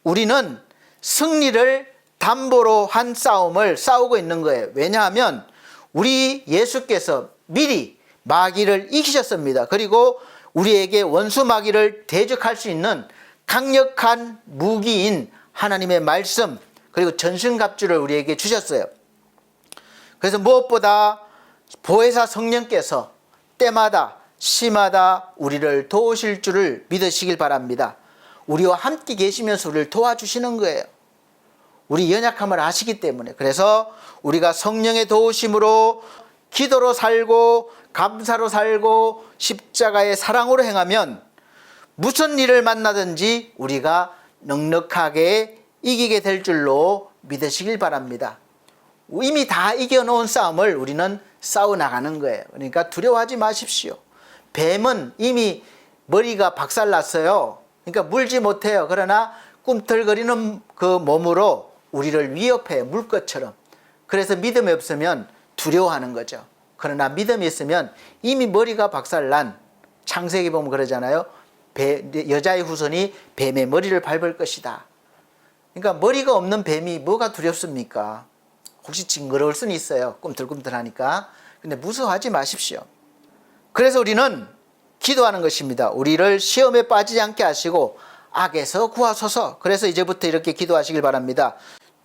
우리는 승리를 담보로 한 싸움을 싸우고 있는 거예요. 왜냐하면 우리 예수께서 미리 마귀를 이기셨습니다. 그리고 우리에게 원수 마귀를 대적할 수 있는 강력한 무기인 하나님의 말씀 그리고 전신갑주를 우리에게 주셨어요. 그래서 무엇보다 보혜사 성령께서 때마다 시마다 우리를 도우실 줄을 믿으시길 바랍니다. 우리와 함께 계시면서 우리를 도와주시는 거예요. 우리 연약함을 아시기 때문에. 그래서 우리가 성령의 도우심으로 기도로 살고 감사로 살고 십자가의 사랑으로 행하면 무슨 일을 만나든지 우리가 넉넉하게 이기게 될 줄로 믿으시길 바랍니다. 이미 다 이겨놓은 싸움을 우리는 싸워나가는 거예요. 그러니까 두려워하지 마십시오. 뱀은 이미 머리가 박살났어요. 그러니까 물지 못해요. 그러나 꿈틀거리는 그 몸으로 우리를 위협해요. 물 것처럼. 그래서 믿음이 없으면 두려워하는 거죠. 그러나 믿음이 있으면 이미 머리가 박살난, 창세기 보면 그러잖아요. 여자의 후손이 뱀의 머리를 밟을 것이다. 그러니까 머리가 없는 뱀이 뭐가 두렵습니까? 혹시 징그러울 수는 있어요. 꿈틀꿈틀하니까. 근데 무서워하지 마십시오. 그래서 우리는 기도하는 것입니다. 우리를 시험에 빠지지 않게 하시고 악에서 구하소서. 그래서 이제부터 이렇게 기도하시길 바랍니다.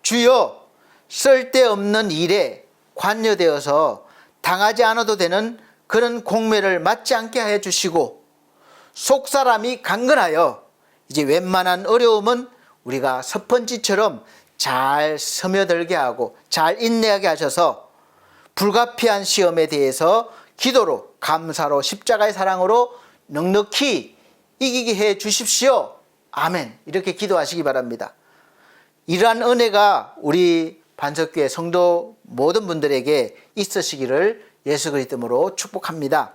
주여, 쓸데없는 일에 관여되어서 당하지 않아도 되는 그런 공매를 맞지 않게 해 주시고 속사람이 강건하여 이제 웬만한 어려움은 우리가 스펀지처럼 잘 스며들게 하고 잘 인내하게 하셔서 불가피한 시험에 대해서 기도로 감사로 십자가의 사랑으로 넉넉히 이기게 해 주십시오. 아멘. 이렇게 기도하시기 바랍니다. 이러한 은혜가 우리 반석교회 성도 모든 분들에게 있으시기를 예수 그리스도로 축복합니다.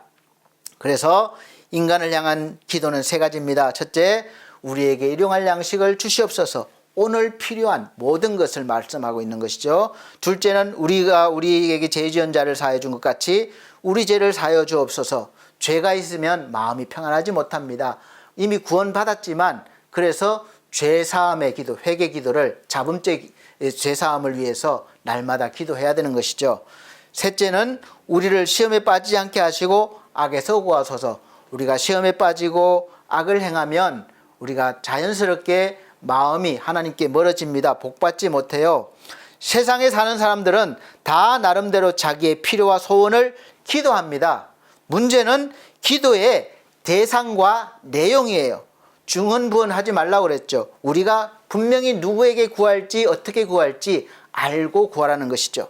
그래서 인간을 향한 기도는 세 가지입니다. 첫째, 우리에게 일용할 양식을 주시옵소서. 오늘 필요한 모든 것을 말씀하고 있는 것이죠. 둘째는 우리가 우리에게 죄 지은 자를 사하여 준 것 같이 우리 죄를 사하여 주옵소서. 죄가 있으면 마음이 평안하지 못합니다. 이미 구원받았지만 그래서 죄사함의 기도, 회개 기도를 자범죄 죄사함을 위해서 날마다 기도해야 되는 것이죠. 셋째는 우리를 시험에 빠지지 않게 하시고 악에서 구하소서. 우리가 시험에 빠지고 악을 행하면 우리가 자연스럽게 마음이 하나님께 멀어집니다. 복받지 못해요. 세상에 사는 사람들은 다 나름대로 자기의 필요와 소원을 기도합니다. 문제는 기도의 대상과 내용이에요. 중언부언하지 말라고 그랬죠. 우리가 분명히 누구에게 구할지 어떻게 구할지 알고 구하라는 것이죠.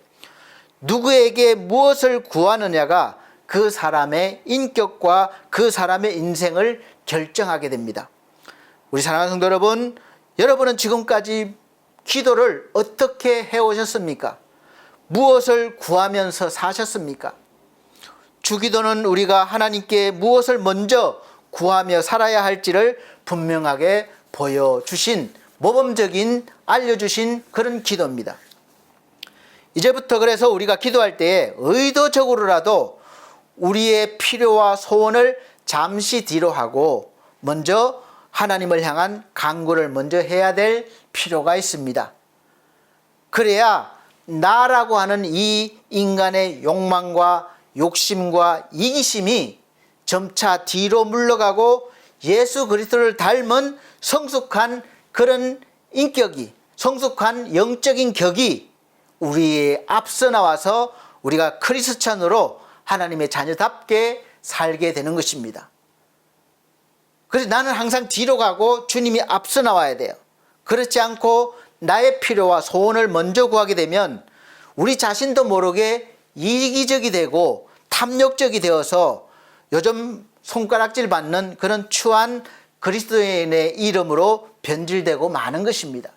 누구에게 무엇을 구하느냐가 그 사람의 인격과 그 사람의 인생을 결정하게 됩니다. 우리 사랑하는 성도 여러분, 여러분은 지금까지 기도를 어떻게 해오셨습니까? 무엇을 구하면서 사셨습니까? 주기도는 우리가 하나님께 무엇을 먼저 구하며 살아야 할지를 분명하게 보여주신, 모범적인 알려주신 그런 기도입니다. 이제부터 그래서 우리가 기도할 때에 의도적으로라도 우리의 필요와 소원을 잠시 뒤로 하고 먼저 하나님을 향한 간구를 먼저 해야 될 필요가 있습니다. 그래야 나라고 하는 이 인간의 욕망과 욕심과 이기심이 점차 뒤로 물러가고 예수 그리스도를 닮은 성숙한 그런 인격이, 성숙한 영적인 격이 우리의 앞서 나와서 우리가 크리스찬으로 하나님의 자녀답게 살게 되는 것입니다. 그래서 나는 항상 뒤로 가고 주님이 앞서 나와야 돼요. 그렇지 않고 나의 필요와 소원을 먼저 구하게 되면 우리 자신도 모르게 이기적이 되고 탐욕적이 되어서 요즘 손가락질 받는 그런 추한 그리스도인의 이름으로 변질되고 마는 것입니다.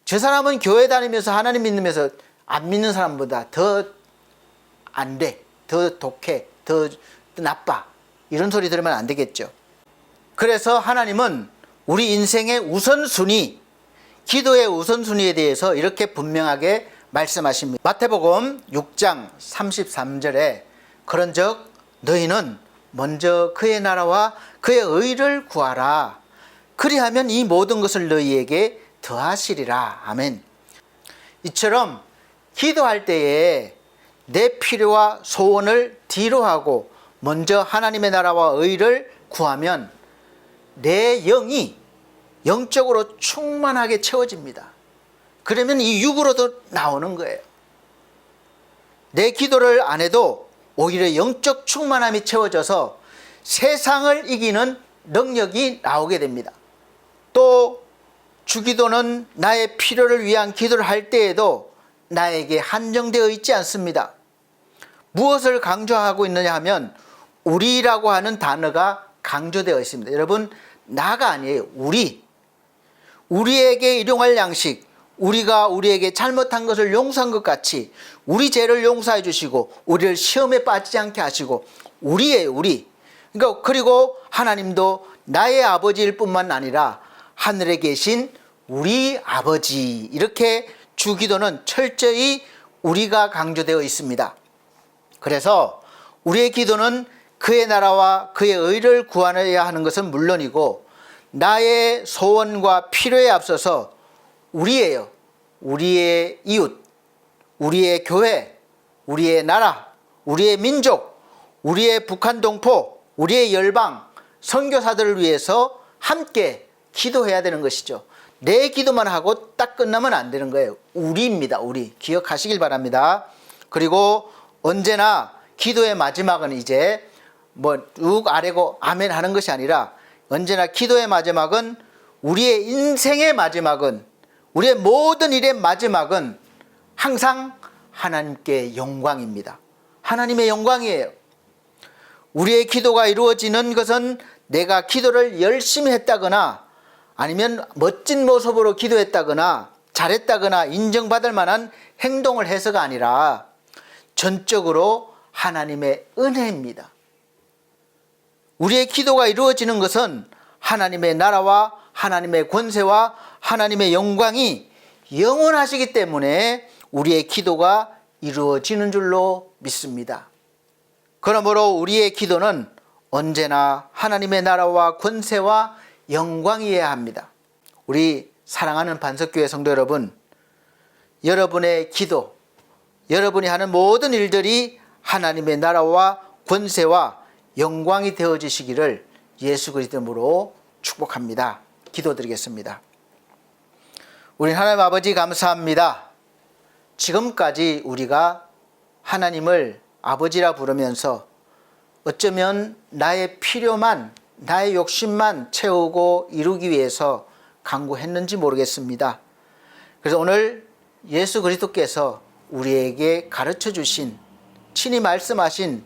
저 사람은 교회 다니면서 하나님 믿으면서 안 믿는 사람보다 더 안 돼, 더 독해, 더 나빠, 이런 소리 들으면 안 되겠죠. 그래서 하나님은 우리 인생의 우선순위, 기도의 우선순위에 대해서 이렇게 분명하게 말씀하십니다. 마태복음 6장 33절에 그런즉 너희는 먼저 그의 나라와 그의 의를 구하라. 그리하면 이 모든 것을 너희에게 더하시리라. 아멘. 이처럼 기도할 때에 내 필요와 소원을 뒤로 하고 먼저 하나님의 나라와 의를 구하면 내 영이 영적으로 충만하게 채워집니다. 그러면 이 육으로도 나오는 거예요. 내 기도를 안 해도 오히려 영적 충만함이 채워져서 세상을 이기는 능력이 나오게 됩니다. 또 주기도는 나의 필요를 위한 기도를 할 때에도 나에게 한정되어 있지 않습니다. 무엇을 강조하고 있느냐 하면 우리라고 하는 단어가 강조되어 있습니다. 여러분, 나가 아니에요. 우리에게 일용할 양식, 우리가 우리에게 잘못한 것을 용서한 것 같이 우리 죄를 용서해 주시고 우리를 시험에 빠지지 않게 하시고 우리예요. 우리. 그러니까 그리고 하나님도 나의 아버지일 뿐만 아니라 하늘에 계신 우리 아버지, 이렇게 주기도는 철저히 우리가 강조되어 있습니다. 그래서 우리의 기도는 그의 나라와 그의 의를 구하여야 하는 것은 물론이고 나의 소원과 필요에 앞서서 우리예요. 우리의 이웃, 우리의 교회, 우리의 나라, 우리의 민족, 우리의 북한 동포, 우리의 열방, 선교사들을 위해서 함께 기도해야 되는 것이죠. 내 기도만 하고 딱 끝나면 안 되는 거예요. 우리입니다. 우리. 기억하시길 바랍니다. 그리고 언제나 기도의 마지막은 이제 쭉 아래고 아멘 하는 것이 아니라 언제나 기도의 마지막은 우리의 인생의 마지막은 우리의 모든 일의 마지막은 항상 하나님께 영광입니다. 하나님의 영광이에요. 우리의 기도가 이루어지는 것은 내가 기도를 열심히 했다거나 아니면 멋진 모습으로 기도했다거나 잘했다거나 인정받을 만한 행동을 해서가 아니라 전적으로 하나님의 은혜입니다. 우리의 기도가 이루어지는 것은 하나님의 나라와 하나님의 권세와 하나님의 영광이 영원하시기 때문에 우리의 기도가 이루어지는 줄로 믿습니다. 그러므로 우리의 기도는 언제나 하나님의 나라와 권세와 영광이어야 합니다. 우리 사랑하는 반석교회 성도 여러분, 여러분의 기도, 여러분이 하는 모든 일들이 하나님의 나라와 권세와 영광이 되어지시기를 예수 그리스도 이름으로 축복합니다. 기도드리겠습니다. 우리 하나님 아버지 감사합니다. 지금까지 우리가 하나님을 아버지라 부르면서 어쩌면 나의 필요만, 나의 욕심만 채우고 이루기 위해서 간구했는지 모르겠습니다. 그래서 오늘 예수 그리스도께서 우리에게 가르쳐 주신, 친히 말씀하신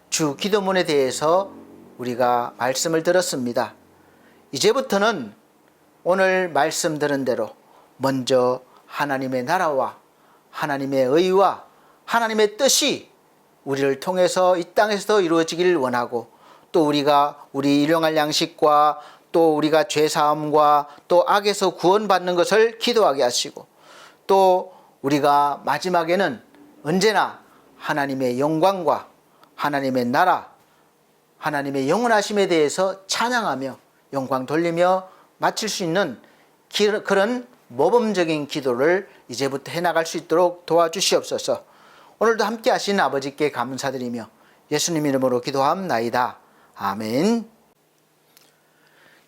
주 기도문에 대해서 우리가 말씀을 들었습니다. 이제부터는 오늘 말씀 들은 대로 먼저 하나님의 나라와 하나님의 의와 하나님의 뜻이 우리를 통해서 이 땅에서도 이루어지기를 원하고, 또 우리가 우리 일용할 양식과 또 우리가 죄사함과 또 악에서 구원받는 것을 기도하게 하시고, 또 우리가 마지막에는 언제나 하나님의 영광과 하나님의 나라, 하나님의 영원하심에 대해서 찬양하며 영광 돌리며 마칠 수 있는 그런 모범적인 기도를 이제부터 해나갈 수 있도록 도와주시옵소서. 오늘도 함께 하신 아버지께 감사드리며 예수님 이름으로 기도함나이다. 아멘.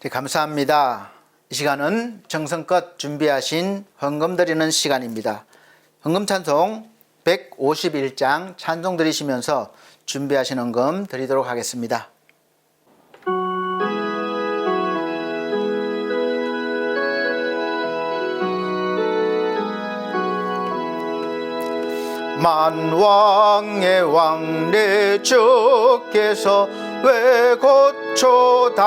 네, 감사합니다. 이 시간은 정성껏 준비하신 헌금 드리는 시간입니다. 헌금 찬송 151장 찬송 드리시면서 준비하신 헌금 드리도록 하겠습니다. 만왕의 왕 내 주께서 왜 고초당했나,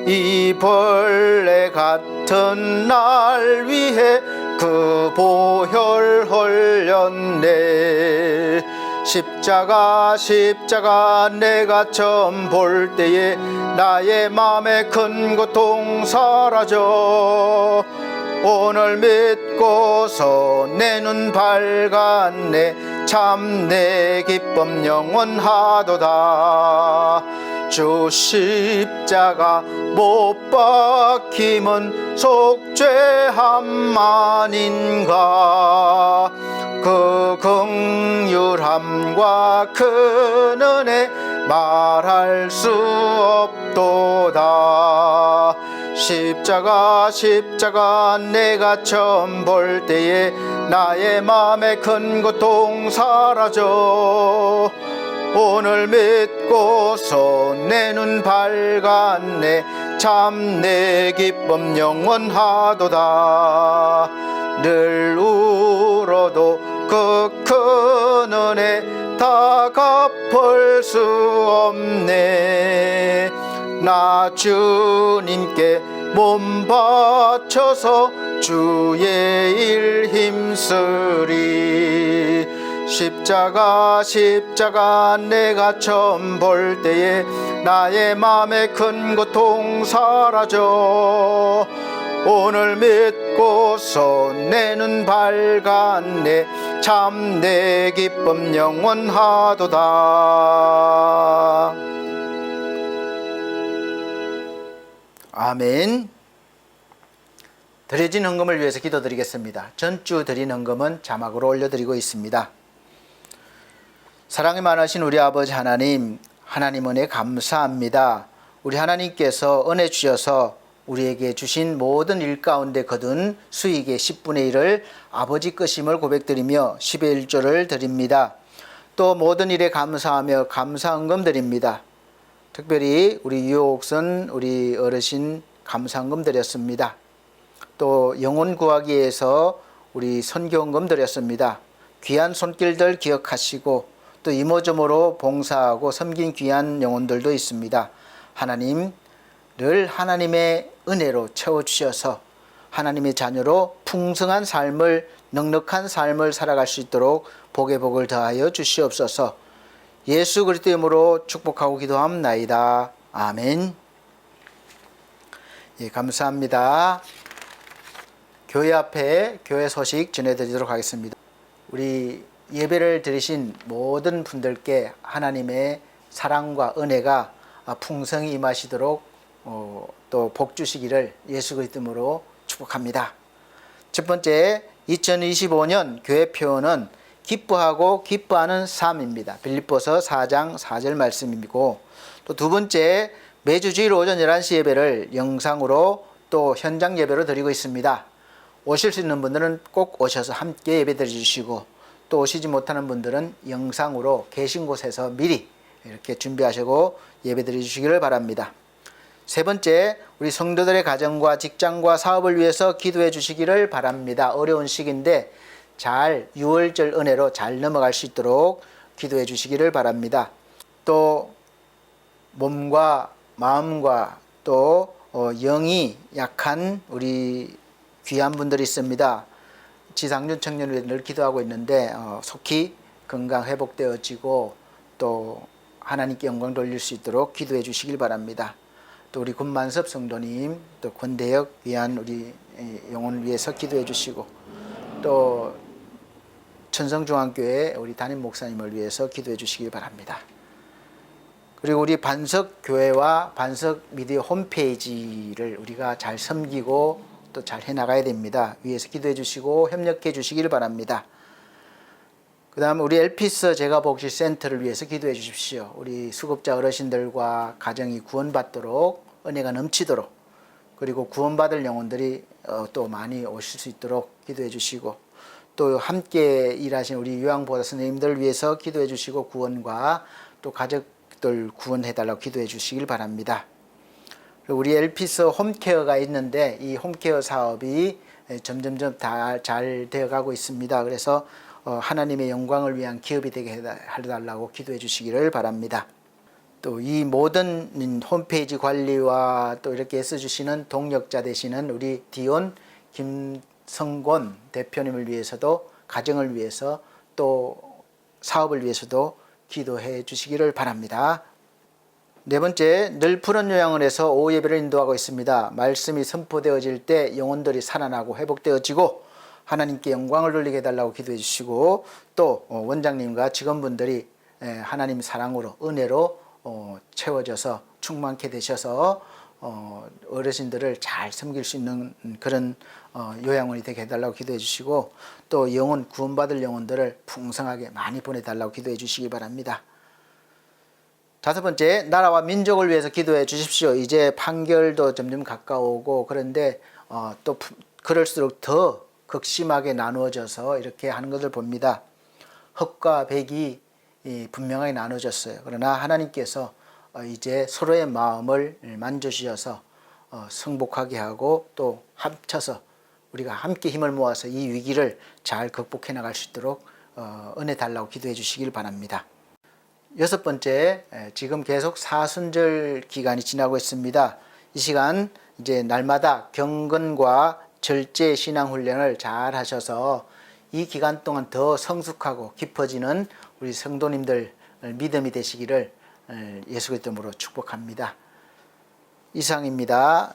이 벌레 같은 날 위해 그 보혈 흘렸네. 십자가 내가 처음 볼 때에 나의 맘에 큰 고통 사라져. 오늘 믿고서 내 눈 밝았네. 참 내 기쁨 영원하도다. 주 십자가 못 박힘은 속죄함만인가. 그 긍휼함과 큰 은혜 말할 수 없도다. 십자가 내가 처음 볼 때에 나의 맘에 큰 고통 사라져. 오늘 믿고서 내 눈 밝았네. 참 내 기쁨 영원하도다. 늘 울어도 그 큰 은혜 다 갚을 수 없네. 나 주님께 몸 바쳐서 주의 일 힘쓰리. 십자가 내가 처음 볼 때에 나의 맘에 큰 고통 사라져. 오늘 믿고서 내 눈 밝았네. 참 내 기쁨 영원하도다. 아멘. 드려진 헌금을 위해서 기도드리겠습니다. 전주 드린 헌금은 자막으로 올려드리고 있습니다. 사랑이 많으신 우리 아버지 하나님, 하나님 은혜 감사합니다. 우리 하나님께서 은혜 주셔서 우리에게 주신 모든 일 가운데 거둔 수익의 10분의 1을 아버지 것임을 고백드리며 10의 1조를 드립니다. 또 모든 일에 감사하며 감사헌금 드립니다. 특별히 우리 유옥선 우리 어르신 감사헌금 드렸습니다. 또 영혼 구하기 위해서 우리 선교헌금 드렸습니다. 귀한 손길들 기억하시고 또 이모저모로 봉사하고 섬긴 귀한 영혼들도 있습니다. 하나님, 늘 하나님의 은혜로 채워주셔서 하나님의 자녀로 풍성한 삶을 넉넉한 삶을 살아갈 수 있도록 복에 복을 더하여 주시옵소서. 예수 그리스도 이름으로 축복하고 기도합나이다. 아멘. 예, 감사합니다. 교회 앞에 교회 소식 전해드리도록 하겠습니다. 우리 예배를 드리신 모든 분들께 하나님의 사랑과 은혜가 풍성히 임하시도록 또 복 주시기를 예수 그리스도 이름으로 축복합니다. 첫 번째, 2025년 교회 표어는 기뻐하고 기뻐하는 삶입니다. 빌립보서 4장 4절 말씀이고, 또 두 번째, 매주 주일 오전 11시 예배를 영상으로 또 현장 예배로 드리고 있습니다. 오실 수 있는 분들은 꼭 오셔서 함께 예배 드려주시고, 또 오시지 못하는 분들은 영상으로 계신 곳에서 미리 이렇게 준비하시고 예배 드려주시기를 바랍니다. 세 번째, 우리 성도들의 가정과 직장과 사업을 위해서 기도해 주시기를 바랍니다. 어려운 시기인데 잘 6월절 은혜로 잘 넘어갈 수 있도록 기도해 주시기를 바랍니다. 또 몸과 마음과 또 영이 약한 우리 귀한 분들이 있습니다. 지상준 청년을 위해 늘 기도하고 있는데 속히 건강 회복되어지고 또 하나님께 영광 돌릴 수 있도록 기도해 주시길 바랍니다. 또 우리 군만섭 성도님, 또 권대혁 위한 우리 영혼을 위해서 기도해 주시고, 또 천성중앙교회 우리 담임 목사님을 위해서 기도해 주시길 바랍니다. 그리고 우리 반석교회와 반석미디어 홈페이지를 우리가 잘 섬기고 또 잘 해나가야 됩니다. 위에서 기도해 주시고 협력해 주시길 바랍니다. 그 다음 우리 엘피스 재가복지센터를 위해서 기도해 주십시오. 우리 수급자 어르신들과 가정이 구원받도록 은혜가 넘치도록, 그리고 구원받을 영혼들이 또 많이 오실 수 있도록 기도해 주시고, 또 함께 일하신 우리 요양보호사 선생님들 위해서 기도해 주시고 구원과 또 가족들 구원해 달라고 기도해 주시길 바랍니다. 그리고 우리 엘피스 홈케어가 있는데 이 홈케어 사업이 점점점 다 잘 되어가고 있습니다. 그래서 하나님의 영광을 위한 기업이 되게 해달라고 기도해 주시기를 바랍니다. 또 이 모든 홈페이지 관리와 또 이렇게 애써주시는 동력자 되시는 우리 디온 김성곤 대표님을 위해서도, 가정을 위해서 또 사업을 위해서도 기도해 주시기를 바랍니다. 네 번째, 늘 푸른 요양을 해서 오후 예배를 인도하고 있습니다. 말씀이 선포되어질 때 영혼들이 살아나고 회복되어지고 하나님께 영광을 돌리게 해달라고 기도해 주시고, 또 원장님과 직원분들이 하나님 사랑으로 은혜로 채워져서 충만케 되셔서 어르신들을 잘 섬길 수 있는 그런 요양원이 되게 해달라고 기도해 주시고, 또 영혼 구원받을 영혼들을 풍성하게 많이 보내달라고 기도해 주시기 바랍니다. 다섯 번째, 나라와 민족을 위해서 기도해 주십시오. 이제 판결도 점점 가까워오고 그런데 또 그럴수록 더 극심하게 나누어져서 이렇게 하는 것을 봅니다. 흑과 백이 분명하게 나눠졌어요. 그러나 하나님께서 이제 서로의 마음을 만져주셔서 승복하게 하고 또 합쳐서 우리가 함께 힘을 모아서 이 위기를 잘 극복해 나갈 수 있도록 은혜 달라고 기도해 주시길 바랍니다. 여섯 번째, 지금 계속 사순절 기간이 지나고 있습니다. 이 시간 이제 날마다 경건과 절제 신앙 훈련을 잘 하셔서 이 기간 동안 더 성숙하고 깊어지는 우리 성도님들 믿음이 되시기를 예수 그리스도 이름으로 축복합니다. 이상입니다.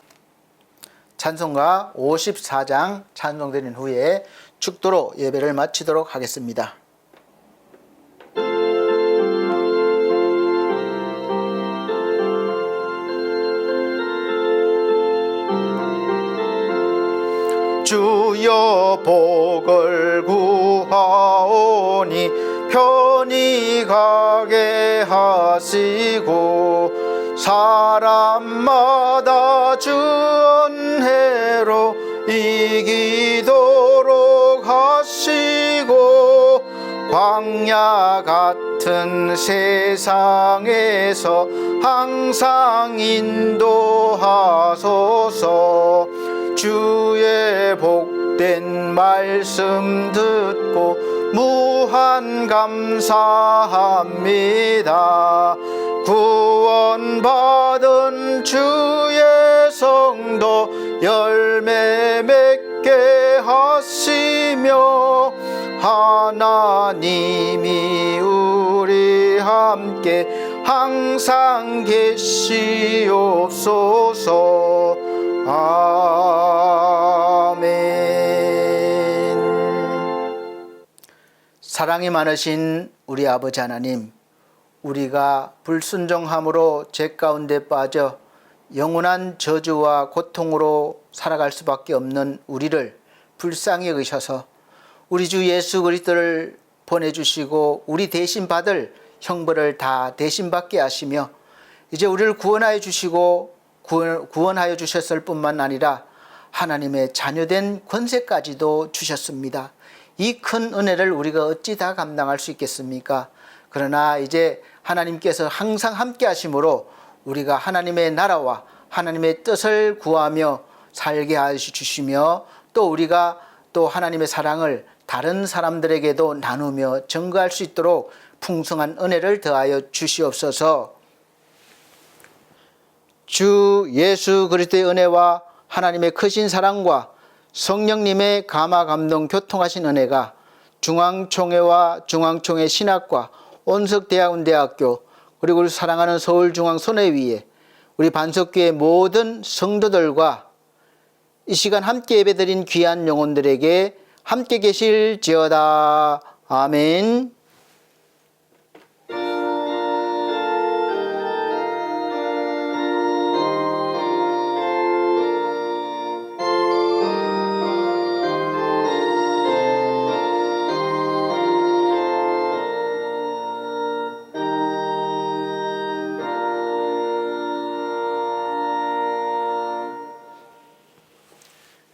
찬송가 54장 찬송 드린 후에 축도로 예배를 마치도록 하겠습니다. 주여 복을 구하오니 편히 가게 하시고 사람마다 주 은혜로 이기도록 하시고 광야 같은 세상에서 항상 인도하소서. 주의 복된 말씀 듣고 무한 감사합니다. 구원받은 주의 성도 열매 맺게 하시며 주시며 하나님이 우리 함께 항상 계시옵소서. 아멘. 사랑이 많으신 우리 아버지 하나님, 우리가 불순종함으로 죄 가운데 빠져 영원한 저주와 고통으로 살아갈 수밖에 없는 우리를 불쌍히 여기셔서 우리 주 예수 그리스도를 보내주시고 우리 대신 받을 형벌을 다 대신 받게 하시며 이제 우리를 구원하여 주시고 구원하여 주셨을 뿐만 아니라 하나님의 자녀된 권세까지도 주셨습니다. 이 큰 은혜를 우리가 어찌 다 감당할 수 있겠습니까? 그러나 이제 하나님께서 항상 함께 하심으로 우리가 하나님의 나라와 하나님의 뜻을 구하며 살게 하시며 또 우리가 또 하나님의 사랑을 다른 사람들에게도 나누며 증거할 수 있도록 풍성한 은혜를 더하여 주시옵소서. 주 예수 그리스도의 은혜와 하나님의 크신 사랑과 성령님의 감화 감동 교통하신 은혜가 중앙총회와 중앙총회 신학과 온석대학원대학교 그리고 우리 사랑하는 서울중앙선회위에 우리 반석교회 모든 성도들과 이 시간 함께 예배드린 귀한 영혼들에게 함께 계실지어다. 아멘.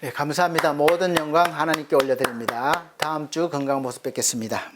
네, 감사합니다. 모든 영광 하나님께 올려드립니다. 다음 주 건강 모습 뵙겠습니다.